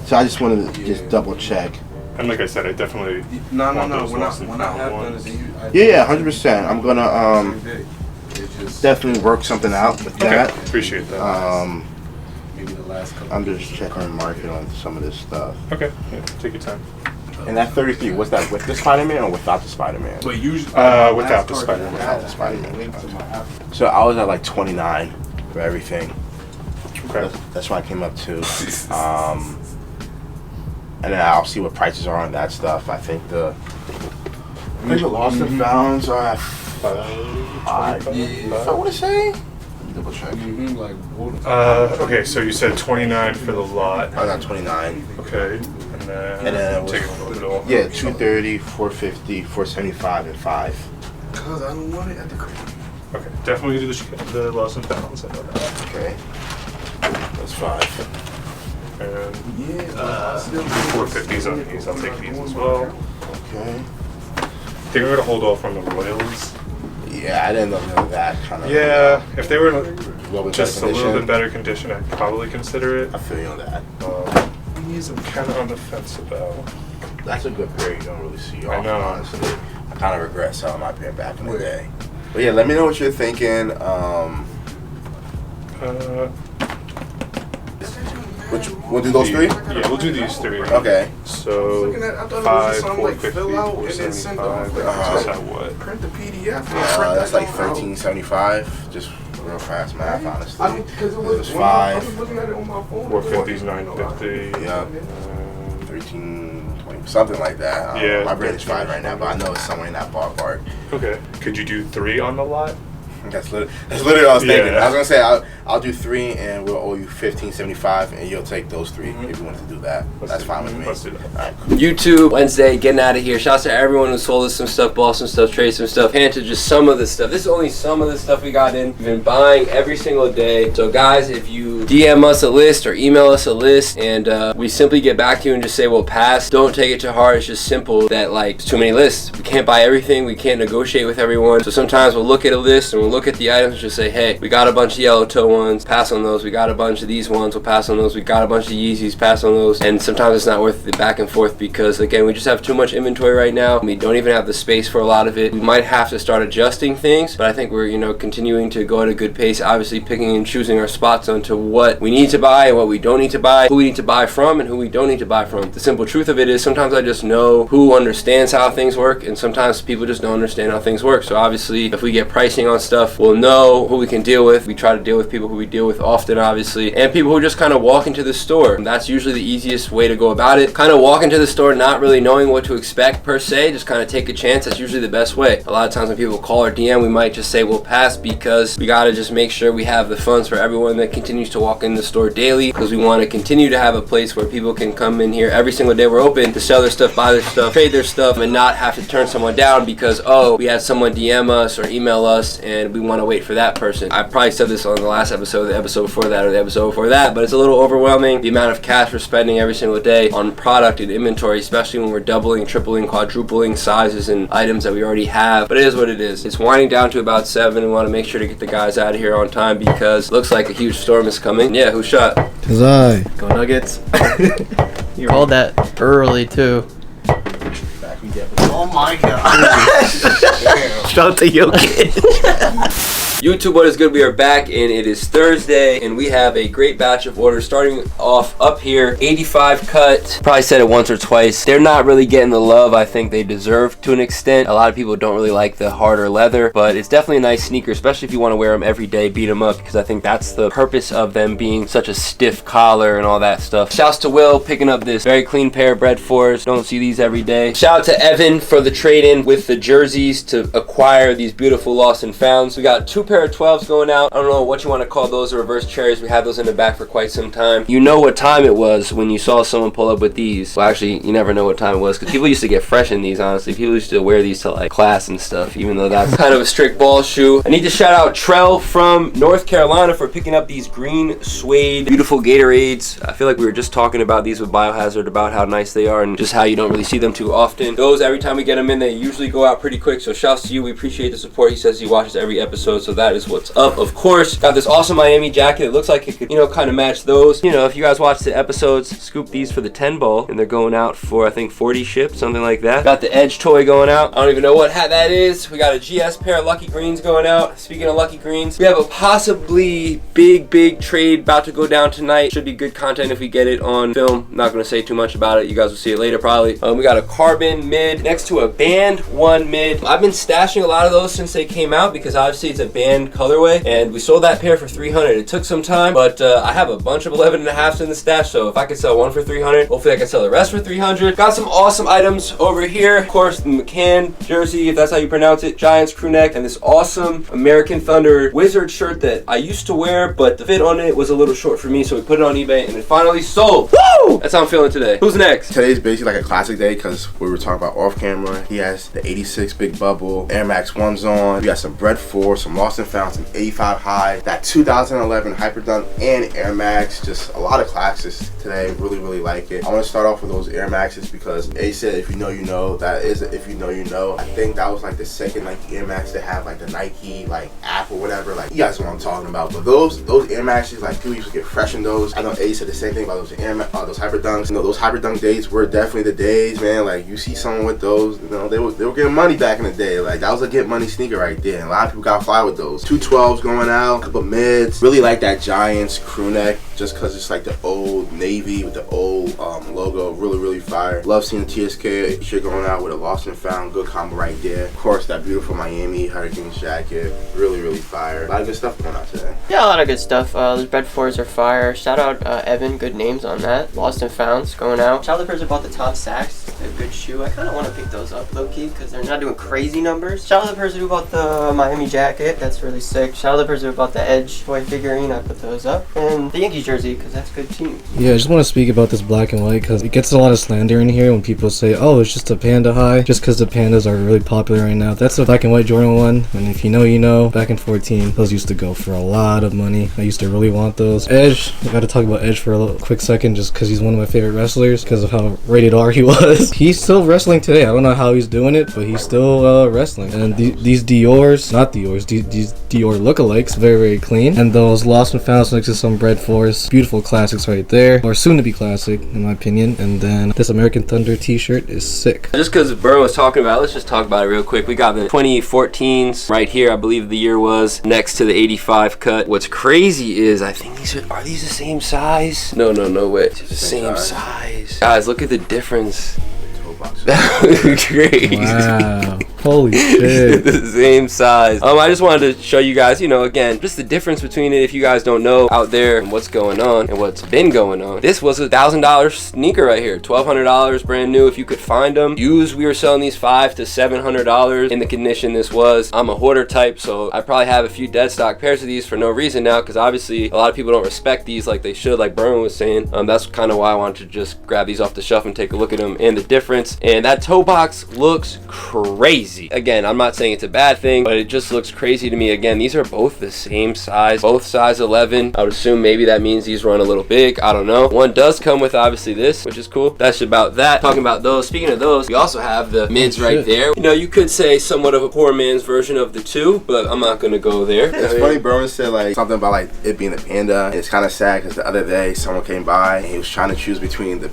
So I just wanted to just double check. And like I said, I definitely No. want those When lost and I have found done ones. it, Yeah, 100%. I'm gonna definitely work something out with that. Okay, appreciate that. Maybe the last couple. I'm just checking the market on some of this stuff. Okay, yeah, take your time. And that 33, what's that, with the Spider-Man or without the Spider-Man? But usually, Without the Spider-Man. Without the Spider-Man. So I was at like 29 for everything. Okay. That's what I came up to. And then I'll see what prices are on that stuff. I think the lost and founds are at 5. If I want to say. Double check. Okay, so you said 29 for the lot. I got 29. Okay, and then it was, take it a little bit off. yeah, 230, 450, 475, and 5. Cause I don't want it at the crib. Okay, definitely do the lost and founds. I know that. Okay. That's 5. And Yeah. 450s on these. I'll take these as well. Okay. I think we're gonna hold off on the Royals. Yeah, I didn't know that kind of. Yeah, if they were Well, just a little bit better condition, I'd probably consider it. I feel you on that. These I'm kind of on the fence about. That's a good pair you don't really see I often, know. honestly. I kind of regret selling my pair back in the day. But yeah, let me know what you're thinking. We'll do those 3? Yeah, we'll do these 3. Okay. So I thought it was 5, just something like 450, fill out and then send off. 475. Is that what? Print the PDF. That's like $13.75. Just real fast math, honestly. I mean, because it was 5. I was looking at it on my phone. 450s, 950. Yeah. 13.20, something like that. Yeah. My brain is fried right now, but I know it's somewhere in that ballpark. Okay. Could you do 3 on the lot? That's literally what I was thinking. Yeah. I was gonna say I'll do 3 and we'll owe you $15.75 and you'll take those 3 if you want to do that. That's fine with me. Let's do that. All right, cool. YouTube Wednesday, getting out of here. Shouts to everyone who sold us some stuff, bought some stuff, traded some stuff, handed just some of the stuff. This is only some of the stuff we got in. We've been buying every single day. So guys, if you DM us a list or email us a list and we simply get back to you and just say we'll pass, don't take it to heart. It's just simple that like it's too many lists. We can't buy everything. We can't negotiate with everyone. So sometimes we'll look at a list and we'll look at the items and just say, hey, we got a bunch of yellow toe ones, pass on those. We got a bunch of these ones, we'll pass on those. We got a bunch of Yeezys, pass on those. And sometimes it's not worth the back and forth because again, we just have too much inventory right now. We don't even have the space for a lot of it. We might have to start adjusting things, but I think we're, continuing to go at a good pace, obviously picking and choosing our spots onto what we need to buy and what we don't need to buy, who we need to buy from and who we don't need to buy from. The simple truth of it is sometimes I just know who understands how things work and sometimes people just don't understand how things work. So obviously if we get pricing on stuff, we'll know who we can deal with. We try to deal with people who we deal with often, obviously, and people who just kind of walk into the store. That's usually the easiest way to go about it. Kind of walk into the store not really knowing what to expect per se, just kind of take a chance. That's usually the best way. A lot of times when people call or DM, we might just say we'll pass because we got to just make sure we have the funds for everyone that continues to walk in the store daily, because we want to continue to have a place where people can come in here every single day we're open to sell their stuff, buy their stuff, trade their stuff, and not have to turn someone down because, oh, we had someone DM us or email us and we want to wait for that person. I probably said this on the last episode, the episode before that, or the episode before that, but it's a little overwhelming, the amount of cash we're spending every single day on product and inventory, especially when we're doubling, tripling, quadrupling sizes and items that we already have. But it is what it is. It's winding down to about 7. We want to make sure to get the guys out of here on time because it looks like a huge storm is coming. Yeah, who shot? Cause I. Go Nuggets. You called that early too. Oh my god. Shout out to your kid. YouTube, what is good? We are back and it is Thursday and we have a great batch of orders starting off up here. 85 cut. Probably said it once or twice. They're not really getting the love I think they deserve to an extent. A lot of people don't really like the harder leather, but it's definitely a nice sneaker, especially if you want to wear them every day, beat them up, because I think that's the purpose of them being such a stiff collar and all that stuff. Shouts to Will picking up this very clean pair of Bred 4s. Don't see these every day. Shout out to Evan for the trade-in with the jerseys to acquire these beautiful lost and founds. We got 2 pair of 12s going out. I don't know what you want to call those, reverse cherries. We had those in the back for quite some time. You know what time it was when you saw someone pull up with these. Well, actually, you never know what time it was, because people used to get fresh in these, honestly. People used to wear these to like class and stuff, even though that's kind of a strict ball shoe. I need to shout out Trell from North Carolina for picking up these green suede beautiful Gatorades. I feel like we were just talking about these with Biohazard, about how nice they are and just how you don't really see them too often. Those, every time we get them in, they usually go out pretty quick, so shouts to you. We appreciate the support. He says he watches every episode, so that is what's up. Of course, got this awesome Miami jacket. It looks like it could, you know, kind of match those. You know, if you guys watch the episodes, scoop these for the 10 ball, and they're going out for, I think, 40 shipped, something like that. Got the Edge toy going out. I don't even know what hat that is. We got a GS pair of Lucky Greens going out. Speaking of Lucky Greens, we have a possibly big trade about to go down tonight. Should be good content if we get it on film. Not going to say too much about it. You guys will see it later probably. We got a carbon mid next to a band 1 mid. I've been stashing a lot of those since they came out, because obviously it's a band colorway, and we sold that pair for 300. It took some time, but I have a bunch of 11.5s in the stash, so if I could sell one for 300, hopefully I can sell the rest for 300. Got some awesome items over here. Of course, the McCann jersey, if that's how you pronounce it, Giants crew neck, and this awesome American Thunder Wizard shirt that I used to wear, but the fit on it was a little short for me, so we put it on eBay and it finally sold. Woo! That's how I'm feeling today. Who's next? Today's basically like a classic day because we were talking about off camera. He has the 86 Big Bubble, Air Max 1s on. We got some Bred 4, some Lost and Found, some 85 high, that 2011 Hyperdunk and Air Max. Just a lot of classics today. Really like it. I want to start off with those Air Maxes because A said if you know you know. That is if you know you know. I think that was like the second like Air Max to have like the Nike like app or whatever. Like, you guys know what I'm talking about. But those Air Maxes, like, people used to get fresh in those. I know A said the same thing about those those Hyperdunks. You know, those Hyperdunk days were definitely the days, man. Like, you see someone with those, you know, they were getting money back in the day. Like, that was a get money sneaker right there. And a lot of people got fly with those. 2 12s going out, a couple mids. Really like that Giants crew neck, just because it's like the old navy with the old logo. Really fire. Love seeing the TSK shit going out with a Lost and Found. Good combo right there. Of course, that beautiful Miami Hurricanes jacket. Really fire. A lot of good stuff going out today. Yeah, a lot of good stuff. Those Bred 4s are fire. Shout out Evan, good names on that. Lost and Founds going out. Shout out the person who bought the Top Sacks, a good shoe. I kind of want to pick those up low-key because they're not doing crazy numbers. Shout out the person who bought the Miami jacket, that's really sick. Shout out the person who bought the Edge toy figurine, I put those up. And the Yankees jersey, because that's a good team. Yeah, I just want to speak about this black and white because it gets a lot of slander in here when people say, oh, it's just a Panda high, just because the Pandas are really popular right now. That's a black and white Jordan 1, and if you know, you know. Back in 14, those used to go for a lot of money. I used to really want those. Edge, I gotta talk about Edge for a quick second, just because he's one of my favorite wrestlers, because of how rated R he was. He's still wrestling today. I don't know how he's doing it, but he's still wrestling. And these Dior's, not Dior's, these Dior lookalikes, very clean. And those Lost and Found next to some Bred 4s, beautiful classics right there, or soon to be classic in my opinion. And then this American Thunder t-shirt is sick. Just because Burn was talking about it, let's just talk about it real quick. We got the 2014s right here, I believe the year was, next to the 85 cut. What's crazy is, I think these are these the same size? No way. It's the same size. Guys, look at the difference. That was crazy. Wow. Holy shit. The same size. I just wanted to show you guys, you know, again, just the difference between it if you guys don't know out there and what's going on and what's been going on. This was a $1,000 sneaker right here. $1,200 brand new if you could find them. Used, we were selling these $500 to $700 in the condition this was. I'm a hoarder type, so I probably have a few dead stock pairs of these for no reason now, because obviously a lot of people don't respect these like they should, like Berman was saying. That's kind of why I wanted to just grab these off the shelf and take a look at them and the difference. And that toe box looks crazy. Again, I'm not saying it's a bad thing, but it just looks crazy to me. Again, these are both the same size, both size 11. I would assume maybe that means these run a little big. I don't know. One does come with obviously this, which is cool. That's about that. Talking about those, speaking of those, we also have the mids right there. You know, you could say somewhat of a poor man's version of the two, but I'm not gonna go there. It's funny, Berman said like something about like it being a Panda. And it's kind of sad because the other day someone came by and he was trying to choose between the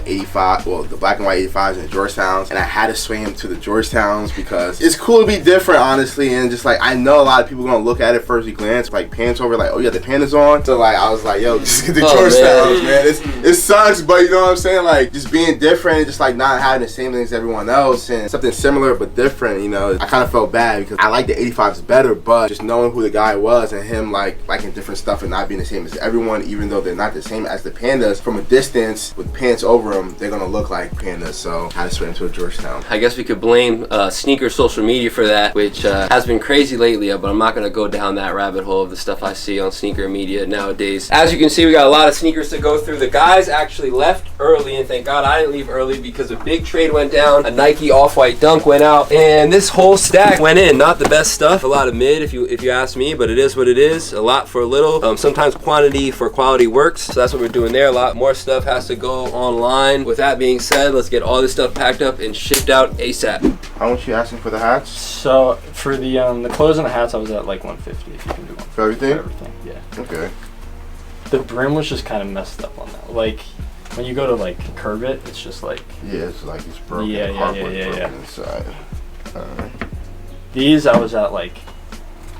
85, well, the black and white 85 85s and the Georgetowns, and I had to swing him to the Georgetowns because it's cool to be different, honestly, and just like I know a lot of people gonna look at it first glance, like pants over, like, oh, you got the pandas on. So like I was like, yo, just get the Georgetowns, man. It sucks, but you know what I'm saying? Like just being different and just like not having the same things as everyone else and something similar but different, you know. I kind of felt bad because I like the 85s better, but just knowing who the guy was and him like liking different stuff and not being the same as everyone, even though they're not the same as the pandas, from a distance with pants over them, they're gonna look like pandas. So I had to swim to a Georgetown. I guess we could blame sneaker social media for that, which has been crazy lately, but I'm not gonna go down that rabbit hole of the stuff I see on sneaker media nowadays. As you can see, we got a lot of sneakers to go through. The guys actually left early, and thank God I didn't leave early because a big trade went down. A Nike off-white dunk went out, and this whole stack went in. Not the best stuff, a lot of mid if you ask me, but it is what it is. A lot for a little. Sometimes quantity for quality works, so that's what we're doing there. A lot more stuff has to go online. With that being said, let's get all this stuff packed up and shipped out ASAP. How much you asking for the hats? So for the clothes and the hats, I was at like 150 if you can do one. For everything? For everything, yeah. Okay. The brim was just kind of messed up on that. Like when you go to like curve it, it's just like it's like it's broken. Yeah. Inside. These I was at like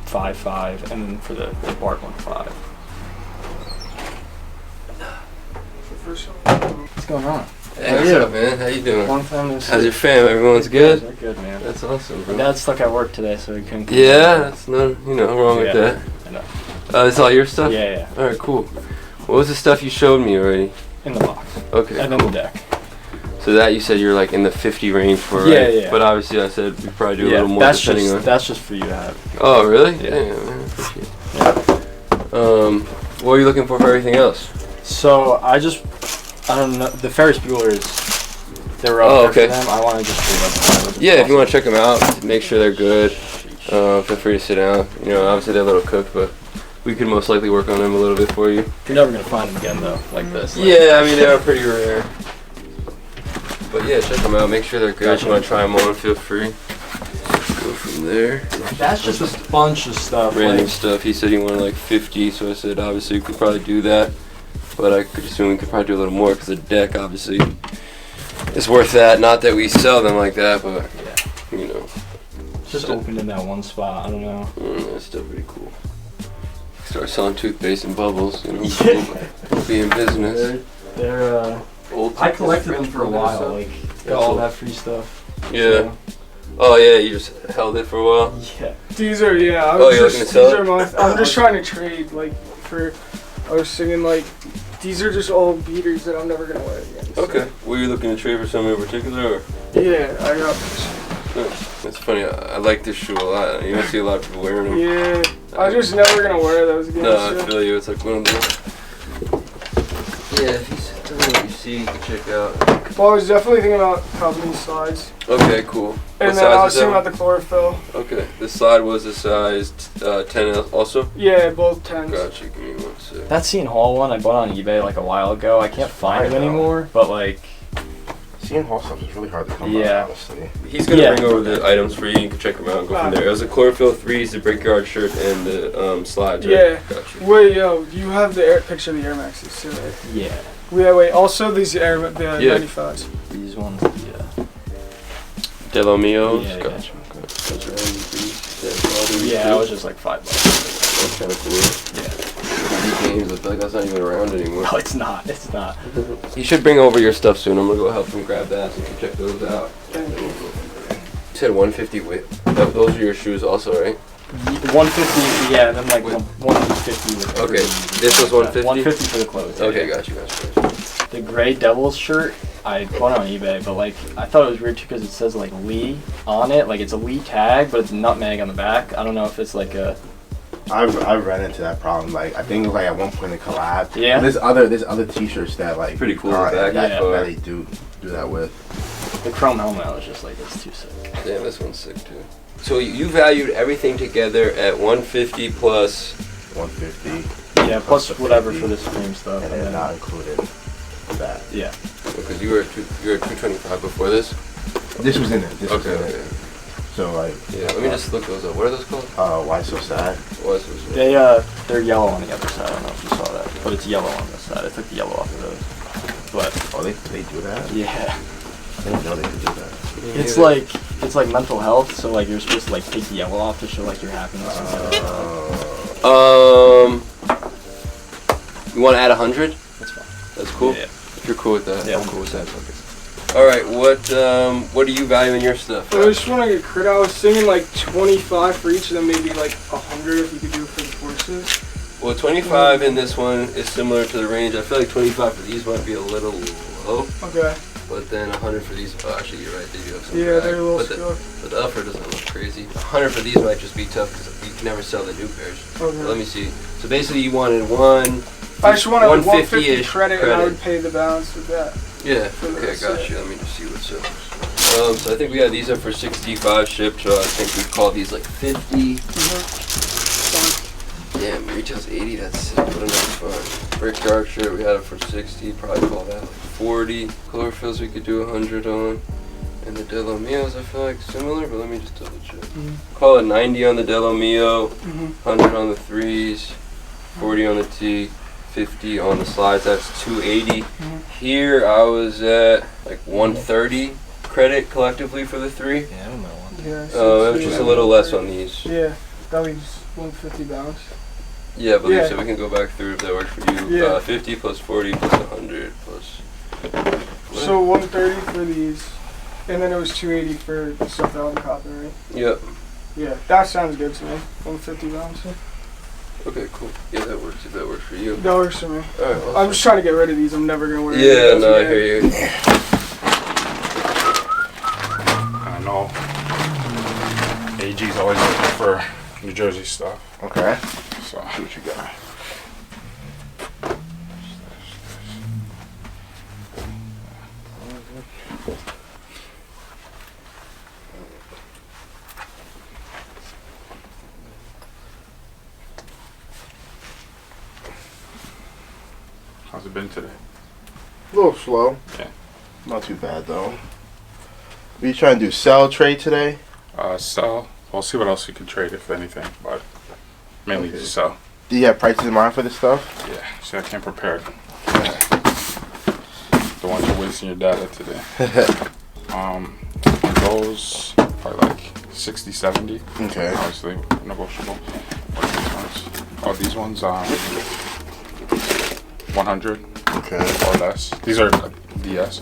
5.5, and then for the Bart 1.5. What's going on? Hey, what's up, man? How you doing? Long time no see. How's your fam? Everyone's good? They're good, man. That's awesome, bro. My dad's stuck at work today, so he couldn't come. Yeah, that's no wrong with that. I know. It's all your stuff? Yeah. All right, cool. What was the stuff you showed me already? In the box. Okay. And then the deck. So that you said you're like in the 50 range for, right? Yeah. But obviously I said we probably do a little more depending on. That's just for you to have. Oh, really? Yeah. Damn, man. Appreciate it. Yeah. What are you looking for everything else? So I don't know. The Ferris Buellers, they were up there for them. I want to just pull up. Yeah, if you want to check them out, make sure they're good. Feel free to sit down. You know, obviously they're a little cooked, but we could most likely work on them a little bit for you. You're never gonna find them again though, like this. Yeah, I mean they are pretty rare. But yeah, check them out. Make sure they're good. If you want to try them on, feel free. Go from there. That's just a bunch of stuff. Random stuff. He said he wanted like 50, so I said obviously we could probably do that. But I could assume we could probably do a little more because the deck obviously is worth that. Not that we sell them like that, but you know. It's just opened in that one spot. I don't know. That's still pretty cool. Start selling toothpaste and bubbles, you know. We'll be in business. They're old. I collected them for a while, like got all that free stuff. Yeah. Oh yeah, you just held it for a while. Yeah. These are you're looking to sell it? I'm just trying to trade I was singing like these are just all beaters that I'm never gonna wear again. So. Okay. Were you looking to trade for something in particular? Or? Yeah, I got this. That's funny. I like this shoe a lot. You don't see a lot of people wearing them. Yeah, I'm just never gonna wear those again. No, so. I feel you. It's like one of those. Yeah, if you see what you see, you can check out. Well, I was definitely thinking about probably these slides. Okay, cool. And then I was thinking about the chlorophyll. Okay, this slide was a size 10 also? Yeah, both 10s. Gotcha, give me 1 sec. That Seton Hall one I bought on eBay like a while ago. I can't find it anymore, but like. Seton Hall stuff is really hard to come by, honestly. He's gonna bring over the items for you. You can check them out and go from there. It was the chlorophyll 3s, the Brickyard shirt, and the slides, right? Yeah. Gotcha. Wait, yo, you have the picture of the Air Maxes too, right? Yeah. Wait, also these the 95s. These ones, yeah. De Lo Mios? Yeah, gotcha. Yeah, I was just like $5. That's kind of cool. Yeah. Games, I feel like that's not even around anymore. No, it's not. It's not. You should bring over your stuff soon. I'm gonna go help him grab that so you can check those out. You said 150 width. Those are your shoes also, right? 150, yeah, and then like 150 with okay, this was 150? 150 for the clothes. Okay, got you. The gray Devils shirt, I bought it on eBay, but like, I thought it was weird too because it says like Lee on it. Like it's a Lee tag, but it's nutmeg on the back. I don't know if it's like a... I've ran into that problem. Like I think like at one point they collabed. Yeah. There's other T-shirts that like pretty cool. That they do that with. The chrome helmet, I was just like, it's too sick. Damn, this one's sick too. So you valued everything together at 150 plus 150. Yeah, plus whatever for the Supreme stuff, and then not included that. Yeah. Because you were at 225 before this. This was in it. This okay. Was in it. So like. Yeah. Let me just look those up. What are those called? Why So Sad? Why So Sad? They're yellow on the other side. I don't know if you saw that, but it's yellow on this side. I took the yellow off of those. But they do that? Yeah. didn't know they could do that. It's like mental health. So like you're supposed to like take the yellow off to show like your happiness. You want to add 100? That's fine. That's cool. Yeah. If you're cool with that, Yeah, I'm cool with that. All right. What do you value in your stuff? I just want to get crit. I was thinking like 25 for each of them, maybe like 100 if you could do it for the horses. Well, 25 in this one is similar to the range. I feel like 25 for these might be a little low. Okay. But then 100 for these. Oh, actually, you're right. They do have some. Yeah, drag. they're a little But skilled. the upper doesn't look crazy. 100 for these might just be tough because you can never sell the new pairs. Okay. Let me see. So basically, you wanted one. I just wanted like 150 150-ish credit, and I would pay the balance with that. Yeah. For the Okay, rest got of it. you. Let me just see what's up. So I think we got these up for 65 shipped. So I think we call these like 50. Damn, retail's 80. That's sick. What a nice fun. Brickyard shirt, we had it for 60. Probably call that like 40. Chlorophylls we could do 100 on. And the Delo Mios, I feel like similar, but let me just double check. Call it 90 on the Delo Mio, 100 on the threes, 40 on the T, 50 on the slides. That's 280. Here I was at like 130 credit collectively for the three. Yeah, I don't know. Yeah. It was just a little less on these. Yeah, that leaves 150 balance. Yeah, but Yeah. so we can go back through if that works for you. Yeah. 50 plus 40 plus 100 plus. So 130 for these, and then it was 280 for the stuff out in the cotton, right? Yep. Yeah, that sounds good to me. 150 balance. Okay, cool. Yeah, that works if that works for you. That works for me. Alright, well, I'm just trying to get rid of these. I'm never gonna wear. yeah, any no, I of those hear again. you. I know AG's always looking for New Jersey stuff. Okay. So See what you got. how's it been today? A little slow. Yeah. Not too bad though. We trying to do sell trade today? Sell. We'll see what else you can trade if anything, but mainly just sell. Do you have prices in mind for this stuff? Yeah. See, I came prepared. Don't want you wasting your data today. Those probably like 60, 70. Okay. Obviously negotiable. What are these ones? Oh, these ones 100. Okay. Or less. These are DS.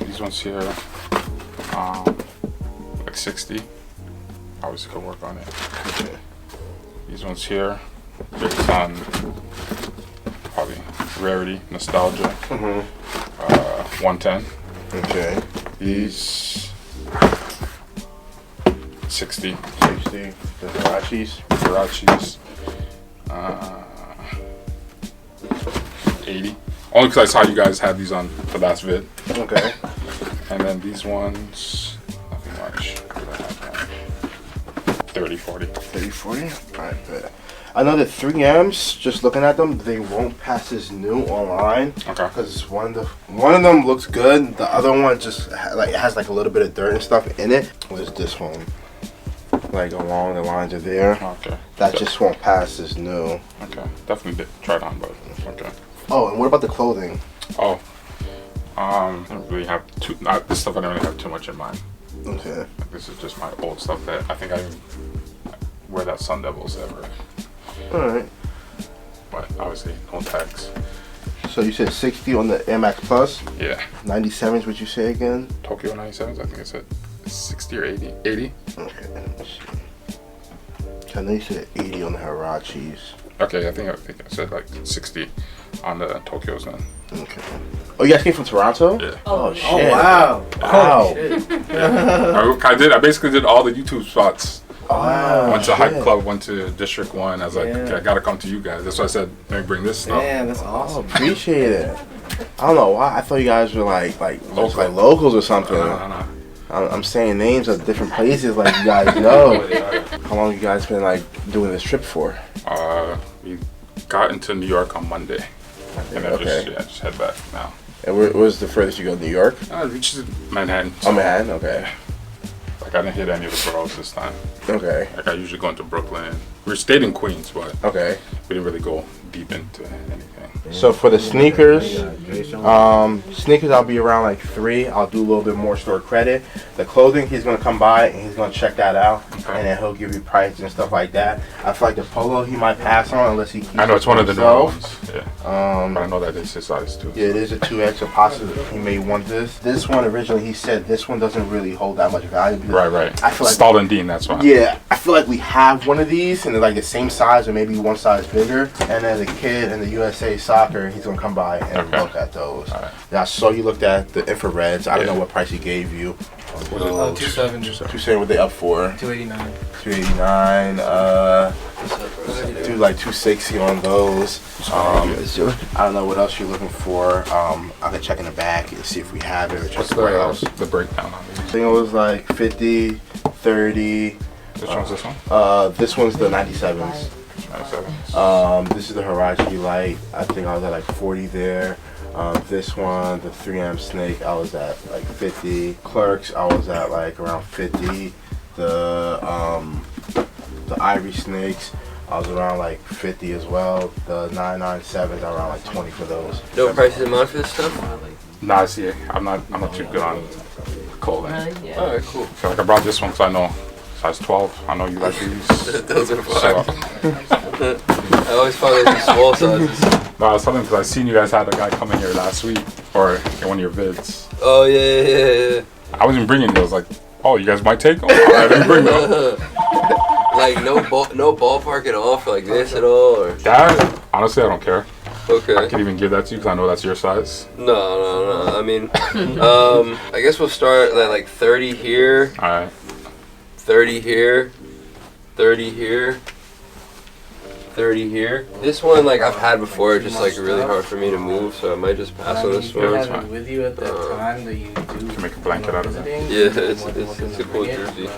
These ones here, like 60. Obviously could work on it. Okay. These ones here, based on probably rarity, nostalgia. 110. Okay. These 60. 60. The Hirachis. 80. Only because I saw you guys had these on the last vid. Okay. And then these ones, nothing much. What do I have now? 30, 40. 30, 40? Alright, bet. I know that 3Ms, just looking at them, they won't pass as new online. Okay. Because one of them looks good. The other one just has like a little bit of dirt and stuff in it. Where's this one? Like along the lines of there. Okay. That just won't pass as new. Okay. Definitely did try it on, but okay. Oh, and what about the clothing? Oh. I don't really have this stuff I don't really have too much in mind. Okay. Like, this is just my old stuff that I think I wear that Sun Devils ever. Alright. But obviously, no tags. So you said 60 on the Air Max Plus? Yeah. 97s, what you say again? Tokyo 97s, I think I said 60 or 80. 80? Okay, let me see. I know you said 80 on the Hirachis. Okay, I think I said like 60 on the Tokyos then. Okay. Oh, you guys came from Toronto? Yeah. Oh, shit. Oh, wow. Wow. I basically did all the YouTube spots. Oh, Went to Hype shit. Club, went to District 1. I was like, okay, I gotta come to you guys. That's why I said, let me bring this stuff. Damn, that's awesome. Appreciate it. I don't know why. I thought you guys were like locals or something. No. I'm saying names of different places like you guys know. How long you guys been like doing this trip for? We got into New York on Monday. And then Okay. just head back now. And where's the furthest you go? New York? I reached Manhattan. Oh, Manhattan? Okay. Like, I didn't hit any of the boroughs this time. Okay. Like, I usually go into Brooklyn. We stayed in Queens, but Okay. we didn't really go deep into anything. So for the sneakers, sneakers I'll be around like 3. I'll do a little bit more store credit. The clothing, he's gonna come by and he's gonna check that out, and then he'll give you price and stuff like that. I feel like the polo he might pass on unless he keeps I know it's one of the newer ones. Yeah. But I know that it's his size too. Yeah, it is a 2X, so possibly he may want this. This one originally he said this one doesn't really hold that much value. Right. I feel like Stall and Dean, that's why. Yeah, I feel like we have one of these and they're like the same size or maybe one size bigger. And as a kid in the USA soccer, he's gonna come by and look at those. Yeah, I saw you looked at the infrareds. I don't know what price he gave you. 270. 270. What they up for? 289. 289. Do like 260 on those. I don't know what else you're looking for. I can check in the back and see if we have it. Or check somewhere else. The breakdown on these? I think it was like 50, 30. Which one's this one? This one's the 97s. 97s. This is the Hirachi Light. I think I was at like 40 there. This one, the 3M Snake, I was at like 50. Clerks, I was at like around 50. The Ivory Snakes, I was around like 50 as well. The 997s, around like 20 for those. No prices in mind for this stuff? Nah, see, I'm not too good on clothing. Yeah. All right, cool. So like I brought this one because I know size 12. I know you like these. Those are fine. I always find those small sizes. No, I was telling because I seen you guys had a guy come in here last week or in one of your vids. Oh yeah. I wasn't bringing those. Like, oh, you guys might take them. I didn't bring them. Like no ballpark at all for like this at all, or that? Honestly, I don't care. Okay. I can even give that to you because I know that's your size. No. I mean, I guess we'll start at like 30 here. All right. 30 here. 30 here. 30 here. This one, like I've had before, it's just like really hard for me to move, so I might just pass on this one. Have it with you at that time that you do. Can make a blanket out of it. Yeah, it's a cool jersey.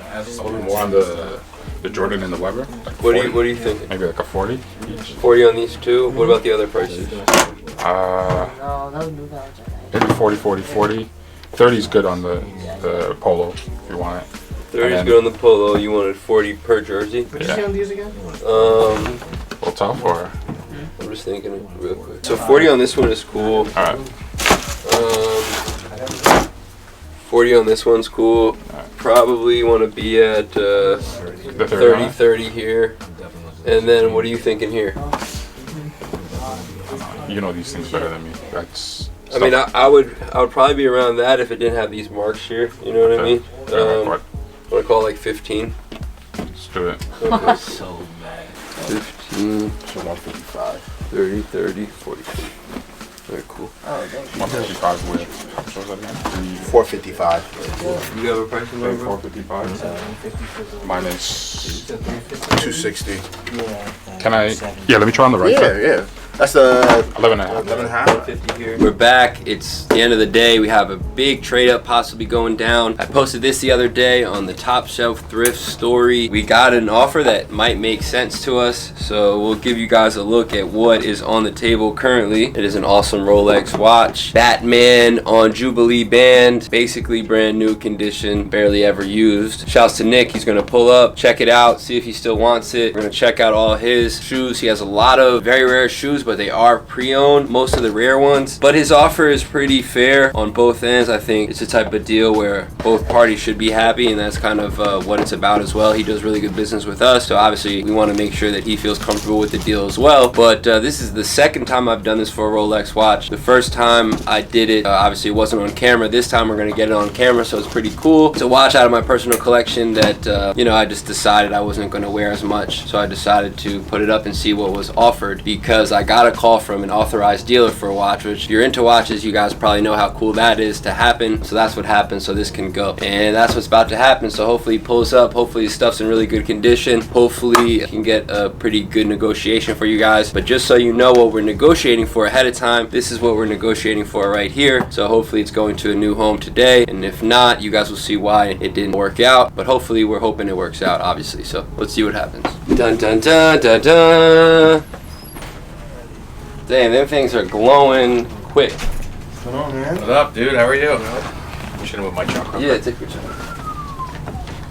More on the Jordan and the Weber. Like what do you think? Maybe like a 40 each. 40 on these two. What about the other prices? Maybe 40. 30 is good on the polo if you want it. 30 is good on the polo. You wanted 40 per jersey. What did you say on these again? A little tough, or? I'm just thinking real quick. So 40 on this one is cool. All right. 40 on this one's cool. Right. Probably want to be at 30 here. And then what are you thinking here? You know these things better than me. That's. I mean, I would probably be around that if it didn't have these marks here. You know what I mean? What? I want to call it like 15. Let's do it. Okay. So bad. 15, 155. 30, 40. Very cool. Oh, thank you. 155 with. What was that again? 455. You have a price in mind, bro? 455. Mine is 260. Can I? Yeah, let me try on the right side. Yeah. That's the 11 and a half. 11 and a half. 50 here. We're back. It's the end of the day. We have a big trade up possibly going down. I posted this the other day on the Top Shelf Thrift story. We got an offer that might make sense to us, so we'll give you guys a look at what is on the table currently. It is an awesome Rolex watch. Batman on Jubilee band, basically brand new condition, barely ever used. Shouts to Nick. He's gonna pull up, check it out, see if he still wants it. We're gonna check out all his shoes. He has a lot of very rare shoes, but they are pre-owned, most of the rare ones. But his offer is pretty fair on both ends. I think it's the type of deal where both parties should be happy, and that's kind of what it's about as well. He does really good business with us, so obviously we want to make sure that he feels comfortable with the deal as well. But this is the second time I've done this for a Rolex watch. The first time I did it, obviously it wasn't on camera. This time we're going to get it on camera, so it's pretty cool. It's a watch out of my personal collection that, you know, I just decided I wasn't going to wear as much, so I decided to put it up and see what was offered, because I got a call from an authorized dealer for a watch, which if you're into watches, you guys probably know how cool that is to happen. So that's what happened, so this can go, and that's what's about to happen. So hopefully he pulls up, hopefully his stuff's in really good condition, hopefully I can get a pretty good negotiation for you guys. But just so you know what we're negotiating for ahead of time, this is what we're negotiating for right here. So hopefully it's going to a new home today, and if not, you guys will see why it didn't work out. But hopefully we're hoping it works out, obviously. So let's see what happens. Dun dun dun dun dun. Damn, them things are glowing quick. What's going on, man? What up, dude? How are you? You should have moved my truck. Yeah, take your time.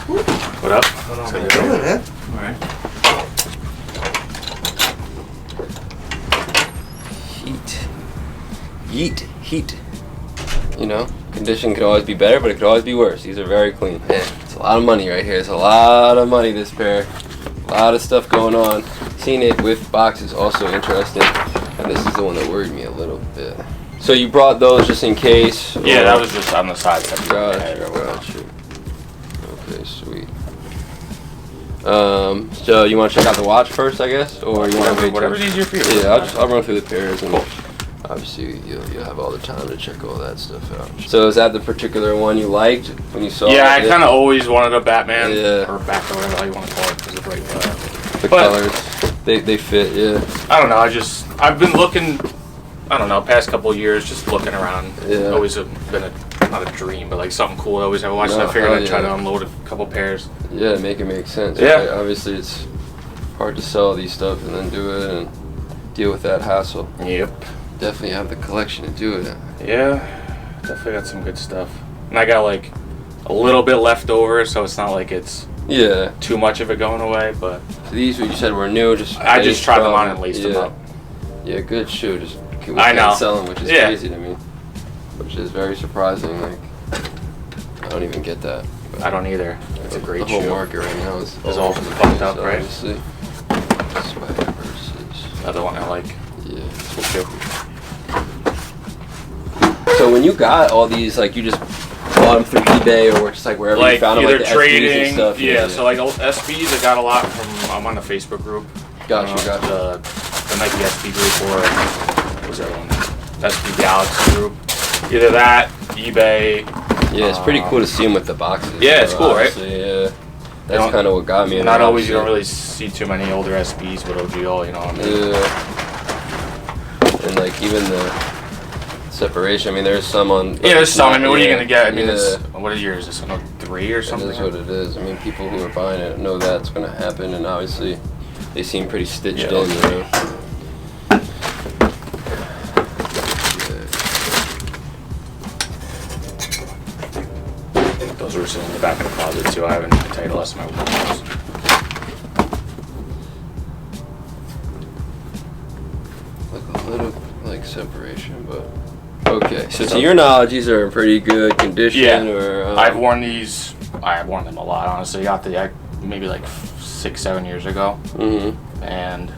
What up? What's going on, man? Alright. heat. You know, condition could always be better, but it could always be worse. These are very clean. Man, it's a lot of money right here. It's a lot of money, this pair. A lot of stuff going on. Seeing it with boxes also interesting. And this is the one that worried me a little bit. So you brought those just in case? Yeah, that was just on the side. Gotcha. Okay, sweet. So you want to check out the watch first, I guess, or you want to wait? Whatever's easier for you. Yeah, I'll run through the pairs, and obviously you'll have all the time to check all that stuff out. So is that the particular one you liked when you saw it? Yeah, I kind of always wanted a Batman, Yeah. or Bat, or whatever you want to call it, because of The colors, they fit, yeah. I don't know. I've been looking. I don't know, past couple of years, just looking around. Yeah. Always been not a dream, but like something cool. I always have watched. I figured I'd try to unload a couple pairs. Yeah, make it make sense. Yeah. Right? Obviously, it's hard to sell these stuff and then do it and deal with that hassle. Yep. Definitely have the collection to do it. Yeah, definitely got some good stuff. And I got like a little bit left over, so it's not like it's too much of it going away. But so these you said were new. I just tried them on and laced them up. Yeah, good shoe. Just we I know. can't sell them, which is crazy to me. Which is very surprising. Like I don't even get that. I don't either. It's a great shoe. The whole market right now is all fucked up, right? Obviously. Swagger versus another one I like. Yeah. Cool shoe. So when you got all these, like you just bought them through eBay or just like wherever like you found them, either like the trading, SBs and stuff. yeah. So like old SBs, I got a lot from. I'm on the Facebook group. Gotcha. The Nike SB group or what was the other one? SB Galaxy group. Either that, eBay. Yeah, it's pretty cool to see them with the boxes. Yeah, it's cool, right? Yeah, that's kind of what got me. Not always. You don't really see too many older SBs with OGL. You know what I mean? Yeah. And like even the separation. I mean, there's some on. Yeah, there's some. I mean, what are you gonna get? I mean, it's, what is yours? Is this a 3 or something? It is what it is. I mean, people who are buying it know that's gonna happen, and obviously, they seem pretty stitched in. You know. Those were still in the back of the closet too. I haven't tell you the last time I wore those. Like a little like separation, but okay. So to your knowledge, these are in pretty good condition. Yeah, or, I've worn these. I've worn them a lot, honestly. Got the maybe like 6-7 years ago, and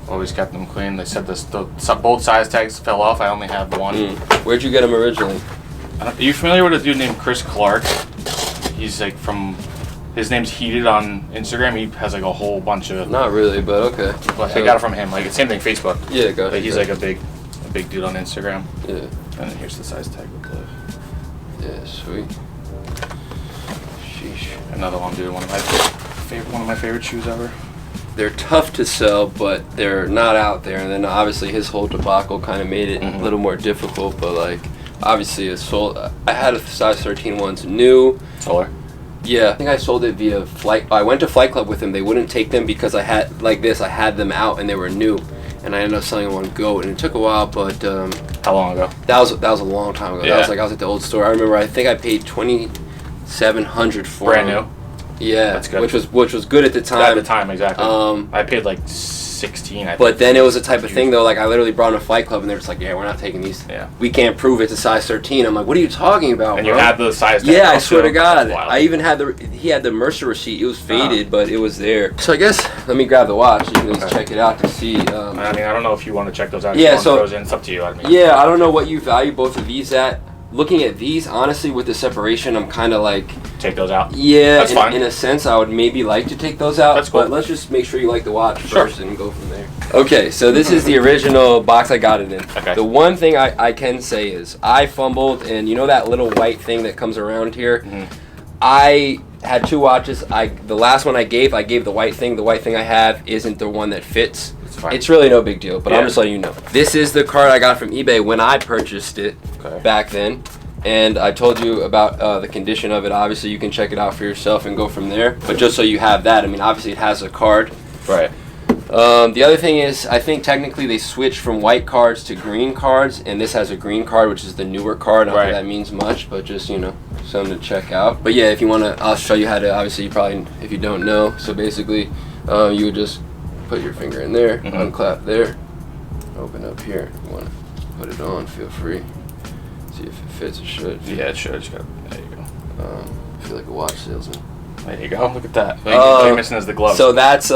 always kept them clean. They said both size tags fell off. I only have one. Where'd you get them originally? Are you familiar with a dude named Chris Clark? He's like his name's Heated on Instagram. He has like a whole bunch of. Not really, but okay. But I got it from him. Like it's same thing, Facebook. Yeah, gotcha. But he's like a big dude on Instagram. Yeah. And then here's the size tag with the. Yeah, sweet. Sheesh. Another one, dude. One of my favorite shoes ever. They're tough to sell, but they're not out there. And then obviously his whole debacle kind of made it a little more difficult. But like, obviously it's sold. I had a size 13 ones new. Solar. Yeah, I think I sold it via Flight. I went to Flight Club with them. They wouldn't take them because I had like this. I had them out and they were new, and I ended up selling them on Go. And it took a while, but how long ago? That was a long time ago. Yeah. That was like I was at the old store. I remember. I think I paid $2,700 for brand them. new. Yeah, that's good. Which was good at the time. At the time, exactly. I paid like 16. I but then it was a type of thing though. Like I literally brought them to Flight Club and they're just like, yeah, we're not taking these. Yeah. We can't prove it's a size 13. I'm like, what are you talking about? And bro? you had the size tag. Yeah, I swear to God. That's wild. I even had he had the Mercer receipt. It was faded, but it was there. So I guess let me grab the watch. You can just check it out to see. I mean, I don't know if you want to check those out. Yeah, so those in. It's up to you. I mean. Yeah, I don't know what you value both of these at. Looking at these, honestly, with the separation, I'm kind of like... Take those out? Yeah, that's fine. In a sense, I would maybe like to take those out. That's cool. But let's just make sure you like the watch first and go from there. Okay, so this is the original box I got it in. Okay. The one thing I can say is I fumbled, and you know that little white thing that comes around here? I had two watches. The last one I gave the white thing. The white thing I have isn't the one that fits. It's really no big deal, but I'm just letting you know. This is the card I got from eBay when I purchased it back then. And I told you about the condition of it. Obviously, you can check it out for yourself and go from there. But just so you have that, I mean, obviously it has a card. Right. The other thing is, I think technically they switched from white cards to green cards, and this has a green card, which is the newer card. I don't think that means much, but just, you know, something to check out. But yeah, if you want to, I'll show you how to, obviously you probably, if you don't know. So basically, you would just put your finger in there, unclap there, open up here. You want to put it on. Feel free. See if it fits. It should. Yeah, it should. There you go. I feel like a watch salesman. There you go. Look at that. All you're missing is the glove. So that's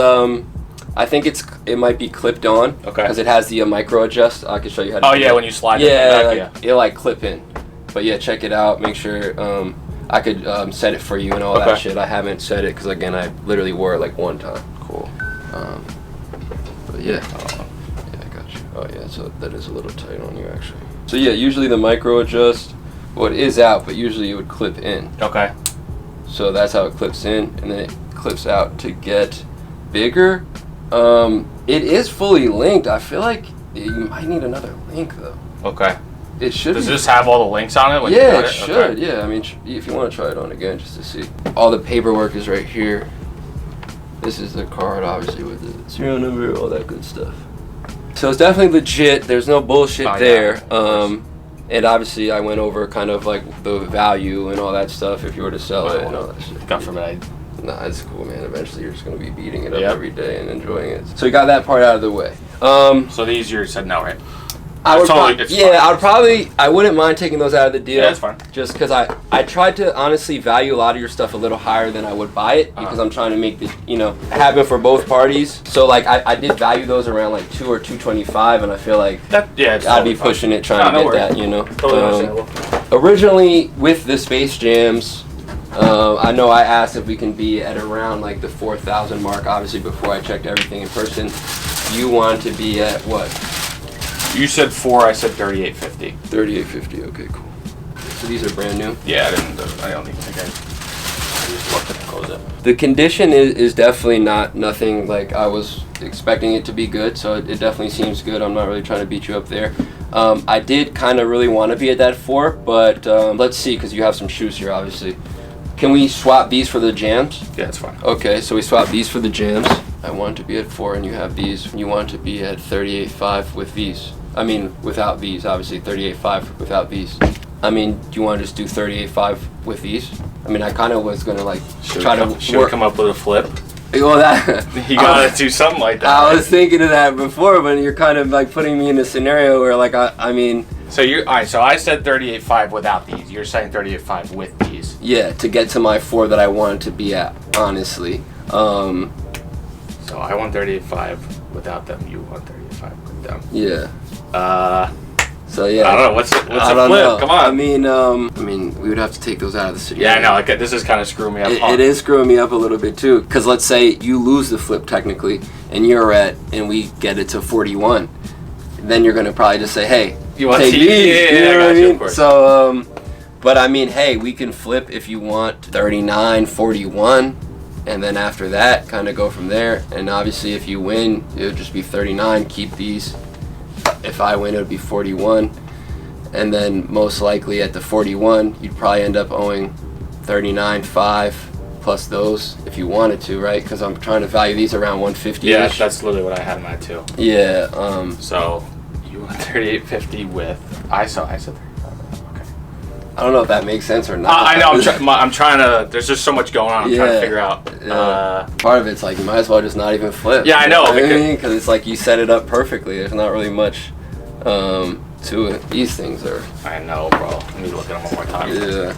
I think it might be clipped on. Okay. Because it has the micro adjust. I can show you how to. Oh yeah, when you slide it back, it'll like clip in. But yeah, check it out. Make sure I could set it for you and all that shit. I haven't set it because again I literally wore it like one time. Cool. But yeah. Yeah, I got you. Oh yeah, so that is a little tight on you actually. So yeah, usually the micro adjust, well it is out, but usually it would clip in. Okay. So that's how it clips in, and then it clips out to get bigger. It is fully linked. I feel like you might need another link though. Okay. It should. Does this have all the links on it? When Yeah, you got it should. Okay. Yeah, I mean, if you want to try it on again just to see. All the paperwork is right here. This is the card, obviously, with the serial number, all that good stuff. So it's definitely legit. There's no bullshit there. And obviously, I went over kind of like the value and all that stuff if you were to sell it and all that shit. God forbid. Nah, it's cool, man. Eventually, you're just gonna be beating it up every day and enjoying it. So you got that part out of the way. So these you're said no, right? I would I wouldn't mind taking those out of the deal. Yeah, that's fine. Just because I tried to honestly value a lot of your stuff a little higher than I would buy it because I'm trying to make the happen for both parties. So like I did value those around like $2 or $225, and I feel like I'd be pushing it trying to get that. Totally originally with the Space Jams, I know I asked if we can be at around like the 4,000 mark. Obviously, before I checked everything in person, you want to be at what? You said 4, I said 38.50. 38.50. Okay, cool. So these are brand new. Yeah, I don't even think I just looked at the close it. The condition is definitely nothing like I was expecting it to be good. So it definitely seems good. I'm not really trying to beat you up there. I did kind of really want to be at that 4, but let's see, because you have some shoes here, obviously. Can we swap these for the jams? Yeah, it's fine. Okay, so we swap these for the jams. I want to be at 4, and you have these. You want to be at 38.5 with these. I mean, without these, obviously 38.5 without these. I mean, do you want to just do 38.5 with these? I mean, I kind of was gonna like try to come up with a flip. Well, that you gotta do something like that. I was thinking of that before, but you're kind of like putting me in a scenario where like I mean. So you're all right. So I said 38.5 without these. You're saying 38.5 with these. Yeah, to get to my 4 that I wanted to be at, honestly. So I want 38.5 without them. You want 38.5 with them. Yeah. So yeah. I don't know. What's a flip? Know. Come on. I mean, we would have to take those out of the scenario. Yeah, I know. Like, this is kind of screwing me up. It is screwing me up a little bit too. Because let's say you lose the flip technically, and we get it to 41, then you're gonna probably just say, hey, you want take these. Yeah, you know what I mean? Of course. So but I mean, hey, we can flip if you want 39, 41. And then after that, kind of go from there. And obviously, if you win, it would just be 39. Keep these. If I win, it would be 41. And then most likely at the 41, you'd probably end up owing 39.5 plus those if you wanted to, right? Because I'm trying to value these around 150. Yeah, that's literally what I had in mind too. Yeah. So you want 38.50 with I said 35. I don't know if that makes sense or not. I know. I'm trying to. There's just so much going on. I'm trying to figure out. Part of it's like you might as well just not even flip. Yeah, I know. Because it's like you set it up perfectly. There's not really much to it. These things are. I know, bro. Let me look at them one more time. Yeah.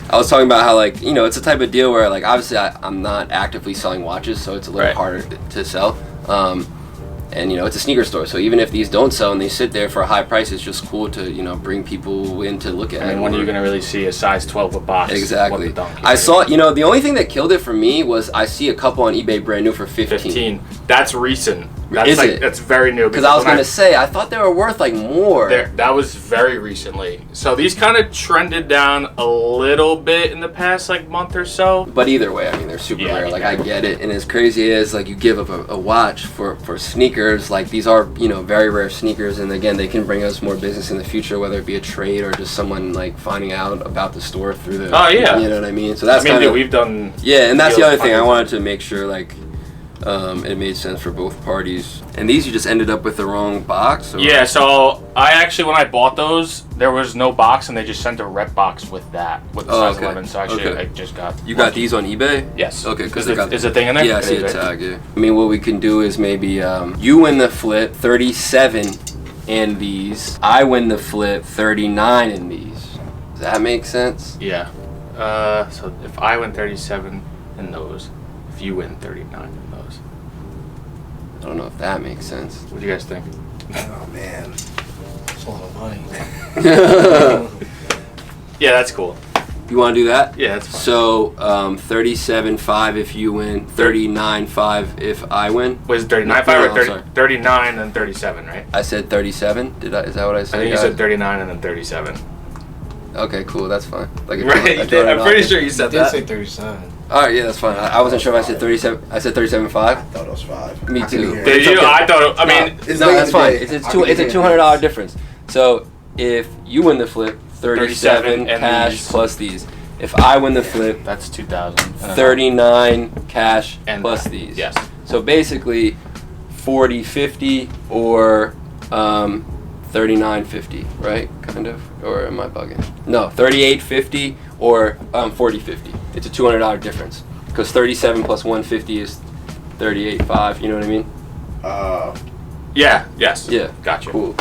I was talking about how like it's a type of deal where like obviously I'm not actively selling watches, so it's a little harder to sell. And it's a sneaker store, so even if these don't sell and they sit there for a high price, it's just cool to bring people in to look at. I mean, when are you gonna really see a size 12 a box? Exactly. I saw the only thing that killed it for me was I see a couple on eBay brand new for 15. 15. That's recent. That's Is it? That's very new. Because I was gonna say I thought they were worth like more. That was very recently. So these kind of trended down a little bit in the past like month or so. But either way, I mean they're super rare. Like I get it, and as crazy as like you give up a watch for sneakers, like these are very rare sneakers, and again they can bring us more business in the future, whether it be a trade or just someone like finding out about the store through the. Oh yeah. You know what I mean? So that's we've done. Yeah, and that's the other thing I wanted to make sure like. It made sense for both parties. And these you just ended up with the wrong box? Or? Yeah, so I actually, when I bought those, there was no box, and they just sent a rep box with that, with the size 11. So actually, I just got. You got these on eBay? Yes. Okay, because is the thing in there? Yeah, I see a tag. Yeah. I mean, what we can do is maybe you win the flip 37, and these. I win the flip, 39 in these. Does that make sense? Yeah. So if I win 37 in those, if you win 39 in those. I don't know if that makes sense. What do you guys think? Oh man, That's a lot of money. Yeah, that's cool. You want to do that? Yeah, that's fine. So 37.5 if you win, 39.5 if I win. Was it 39.5 No, or I'm 30, sorry. 39 and 37, right? I said 37. Did I? Is that what I I said? think you guys? said 39 and then 37. Okay, cool. That's fine. Like, Right? You did. I'm pretty sure you said You did that. say 37. All right, yeah, that's fine. I wasn't sure if I said 37. I said 37.5. I thought it was 5. Me I too. couldn't hear Did it. you? I thought. I mean, It's No, late that's in the fine. day. It's I couldn't a hear $200 difference. So if you win the flip, 37 37 and cash these. plus these. If I win the flip, that's 2,000. 39 cash And plus that. these. Yes. So basically 40.50 or 39.50, right? Kind of. Or am I bugging? No, 38.50 or 40.50. It's a $200 difference because 37 plus 150 is 38.5. You know what I mean? Yeah. Yes. Yeah. Gotcha. Cool.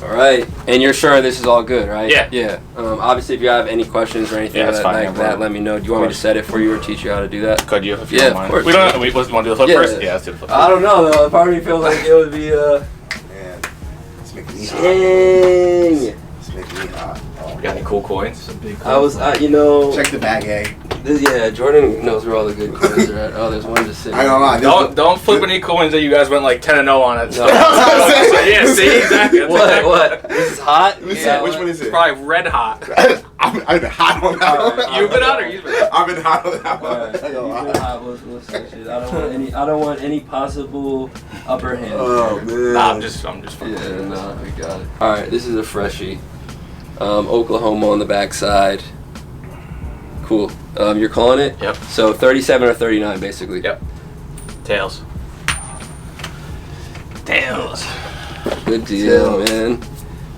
All right. And you're sure this is all good, right? Yeah. Yeah. Obviously, if you have any questions or anything Yeah, that's fine, like no that, problem. let me know. Do you want me to set it for you or teach you how to do that? Could you? If you Yeah, don't of mind. course. We don't. We want to do the flip Yeah. first. Yeah, let's do the flip. I don't know though. Part of me feels like it would be Man, it's making me hot. dang. It's making me hot. Oh, Got any cool coins? I was, you know. check the bag, eh? Yeah, Jordan knows where all the good coins are at. Oh, there's one just sitting. I ain't gonna lie. this- Don't flip any coins that you guys went like 10-0 on it. No. Yeah. See exactly. That's exactly What? This is hot. Let me see. Yeah, Which what? one is it? Probably red hot. I've been hot on that one. You've been hot or you've been hot? I've been hot on that one. Alright, I ain't gonna you lie. been hot. Let's switch it. I don't want any possible upper hand. Oh man. Nah, I'm just fucking. Yeah, no, we got it. All right, this is a freshie. Oklahoma on the backside. Cool. You're calling it? Yep. So 37 or 39, basically. Yep. Tails. Tails. Good deal, man.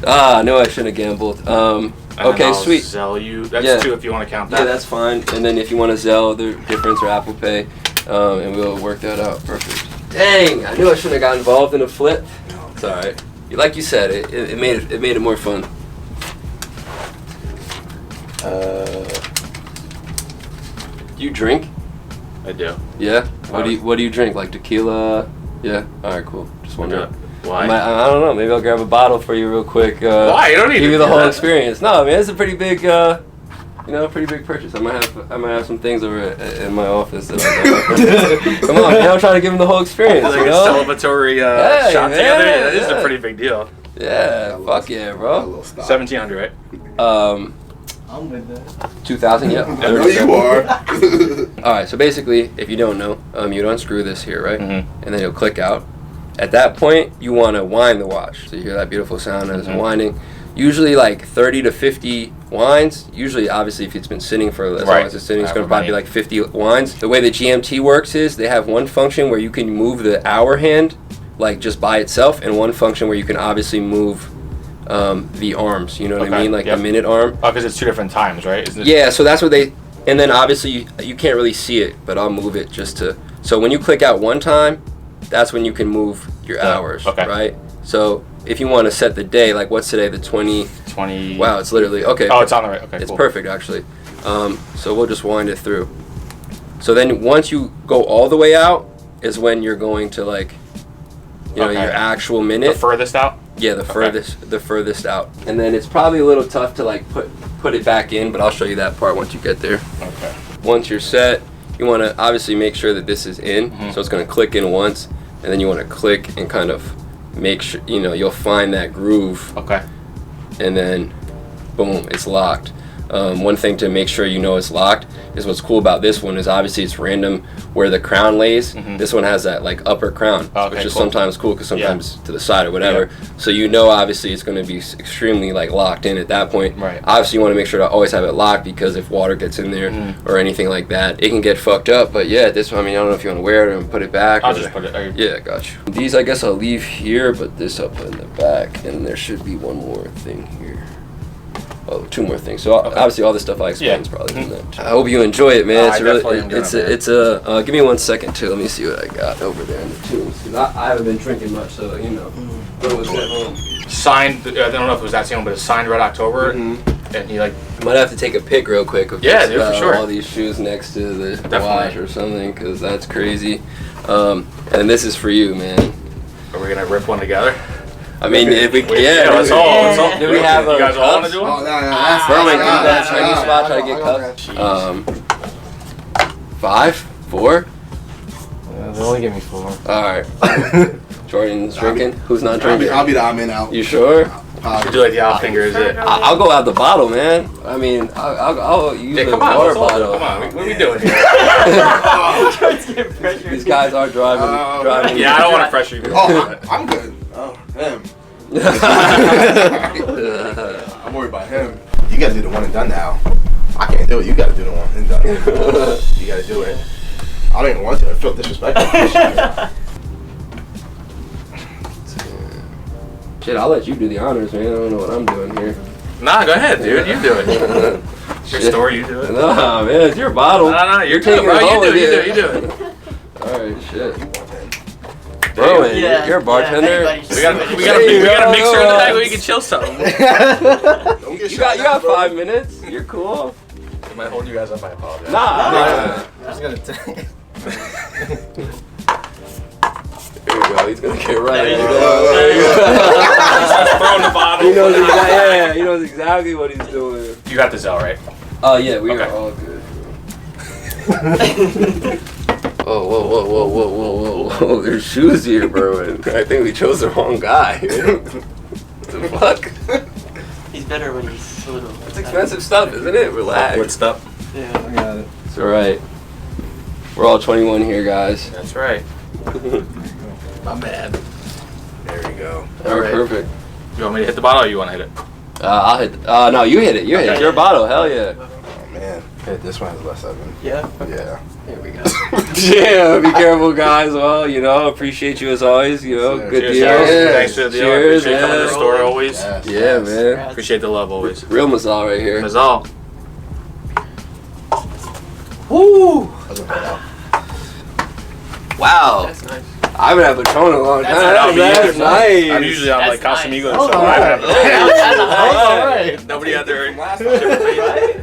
I knew I shouldn't have gambled. And Okay, then I'll sweet. Sell you. That's Yeah. 2 if you want to count that. Yeah, that's fine. And then if you want to Zelle, the difference or Apple Pay, and we'll work that out. Perfect. Dang, I knew I shouldn't have got involved in a flip. It's all right. Like you said, it made it more fun. Do you drink? I do. Yeah. What do you drink? Like tequila? Yeah. All right, cool. Just wondering. Why? I don't know. Maybe I'll grab a bottle for you real quick. Why? You don't need give to you the do whole that. experience. No, I mean it's a pretty big, pretty big purchase. I might have some things over in my office that I Come on, man, I'm trying to give him the whole experience. Like You a know? celebratory Hey, shot man, together. Yeah, this is yeah. a pretty big deal. Yeah, fuck yeah, bro. 1,700, right? I'm with that. 2,000, yeah. I know you are. All right, so basically, if you don't know, you'd unscrew this here, right? Mm-hmm. And then you'll click out. At that point, you want to wind the watch. So you hear that beautiful sound as it's winding. Usually like 30 to 50 winds. Usually, obviously, if it's been sitting for as long as it's sitting, it's going to probably be like 50 winds. The way the GMT works is they have one function where you can move the hour hand like just by itself, and one function where you can obviously move the arms. You know what I mean? Like the minute arm. Oh, because it's 2 different times, right? Isn't it? Yeah, so that's what they. And then obviously you can't really see it, but I'll move it just to. So when you click out one time, that's when you can move your hours, right? So if you want to set the day, like what's today, the 20. Wow, it's literally okay. Oh, it's on the right. Okay, it's cool. perfect actually. So we'll just wind it through. So then once you go all the way out is when you're going to like, you know, your actual minute. The furthest out. Yeah, the furthest out. And then it's probably a little tough to like put it back in, but I'll show you that part once you get there. Okay. Once you're set, you want to obviously make sure that this is in. So it's going to click in once, and then you want to click and kind of make sure, you know, you'll find that groove. Okay. And then, boom, it's locked. One thing to make sure you know it's locked is what's cool about this one is obviously it's random where the crown lays. This one has that like upper crown, which is sometimes cool because sometimes to the side or whatever. So you know obviously it's going to be extremely like locked in at that point. Right. Obviously you want to make sure to always have it locked because if water gets in there or anything like that, it can get fucked up. But yeah, this one, I mean, I don't know if you want to wear it and put it back. I'll just put it. Yeah, got you. These I guess I'll leave here, but this I'll put in the back, and there should be one more thing here. Oh, 2 more things. So obviously all the stuff I explained is probably in there. Mm-hmm. I hope you enjoy it, man. I It's definitely am really, gonna, it's a. Give me 1 second too. Let me see what I got over there in the Tues. Cause I haven't been drinking much, so you know. What was that? Signed. I don't know if it was that same one, but it's signed Red October, Mm-hmm. and he like. Might have to take a pic real quick of Yeah, dude, for sure. all these shoes next to the watch or something, because that's crazy. And this is for you, man. Are we gonna rip one together? I mean, if we let's all. Do we have you guys all want cups? to do one? Oh, no, Berwin, can you spot try to get cups? 5, 4. Yeah, they only give me 4. All right. Jordan's drinking. Who's not drinking? I'll be the odd man out. You sure? You do like the out finger, is it? I'll go out the bottle, man. I mean, I'll use the water bottle. Come on, what are we doing here? These guys are driving. Yeah, I don't want to pressure you. Oh, I'm good. Oh, him. I'm worried about him. You gotta do the one and done now. I can't do it. You gotta do the one and done. You gotta do it. I don't even want to. I feel disrespectful. Shit, I'll let you do the honors, man. I don't know what I'm doing here. Nah, go ahead, dude. You do it. It's your store. You do it. No, man, it's your bottle. No, you're taking bro. it home You with do it. Alright, shit. Bro, you're a bartender. We got a mixer in the back where you can chill something. You got 5 minutes. You're cool. I might hold you guys up. I apologize. Nah. I was gonna take. Here we go. He's gonna get right. He's throwing the bottle. He knows exactly what he's doing. You got this out, right? Oh yeah, we are all good. Whoa! There's shoes here, bro. I think we chose the wrong guy. What the fuck? He's better when he's a little. It's expensive stuff, isn't it? Relax. What stuff? Yeah, I got it. It's alright. We're all 21 here, guys. That's right. My bad. There we go. Alright, perfect. You want me to hit the bottle or you want to hit it? I'll hit. No, you hit it. You hit it. Your bottle. Hell yeah. Oh man. Hey, this one has less 7. Yeah. Yeah. Here we go. Yeah, be careful, guys. Well, appreciate you as always. Good Cheers, deal. guys. Yeah. Thanks for the deal. Cheers, Appreciate coming to the man. store always. Yeah, man. Appreciate the love always. Real Mazal right here. Mazal. Woo! Wow. That's nice. I haven't had Patron in a long time. That's nice. I'm usually on like That's Casamigos. nice. So I haven't Alright. Nobody out there.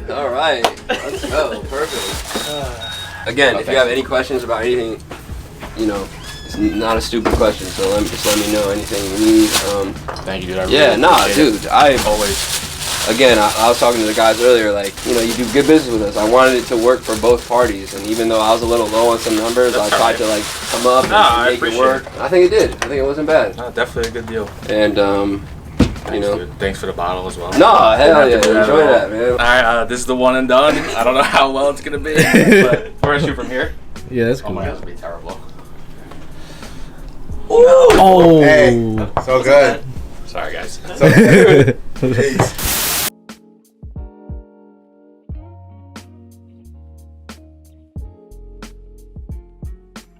Alright. Let's go. Perfect. Again, if you have any questions about anything, it's not a stupid question, so just let me know anything you need. Thank you, dude. I really appreciate it. Dude. I always. Again, I was talking to the guys earlier, like, you do good business with us. I wanted it to work for both parties, and even though I was a little low on some numbers, I tried to, like, come up and make it work. I think it did. I think it wasn't bad. No, definitely a good deal. And, Dude. Thanks for the bottle as well. No, hell yeah. Enjoy that, man. Alright, this is the one and done. I don't know how well it's going to be, but we're going to shoot from here. Yeah, that's cool. Oh my God, it's going to be terrible. Oh! Hey, so good. Sorry, guys. So good. Peace.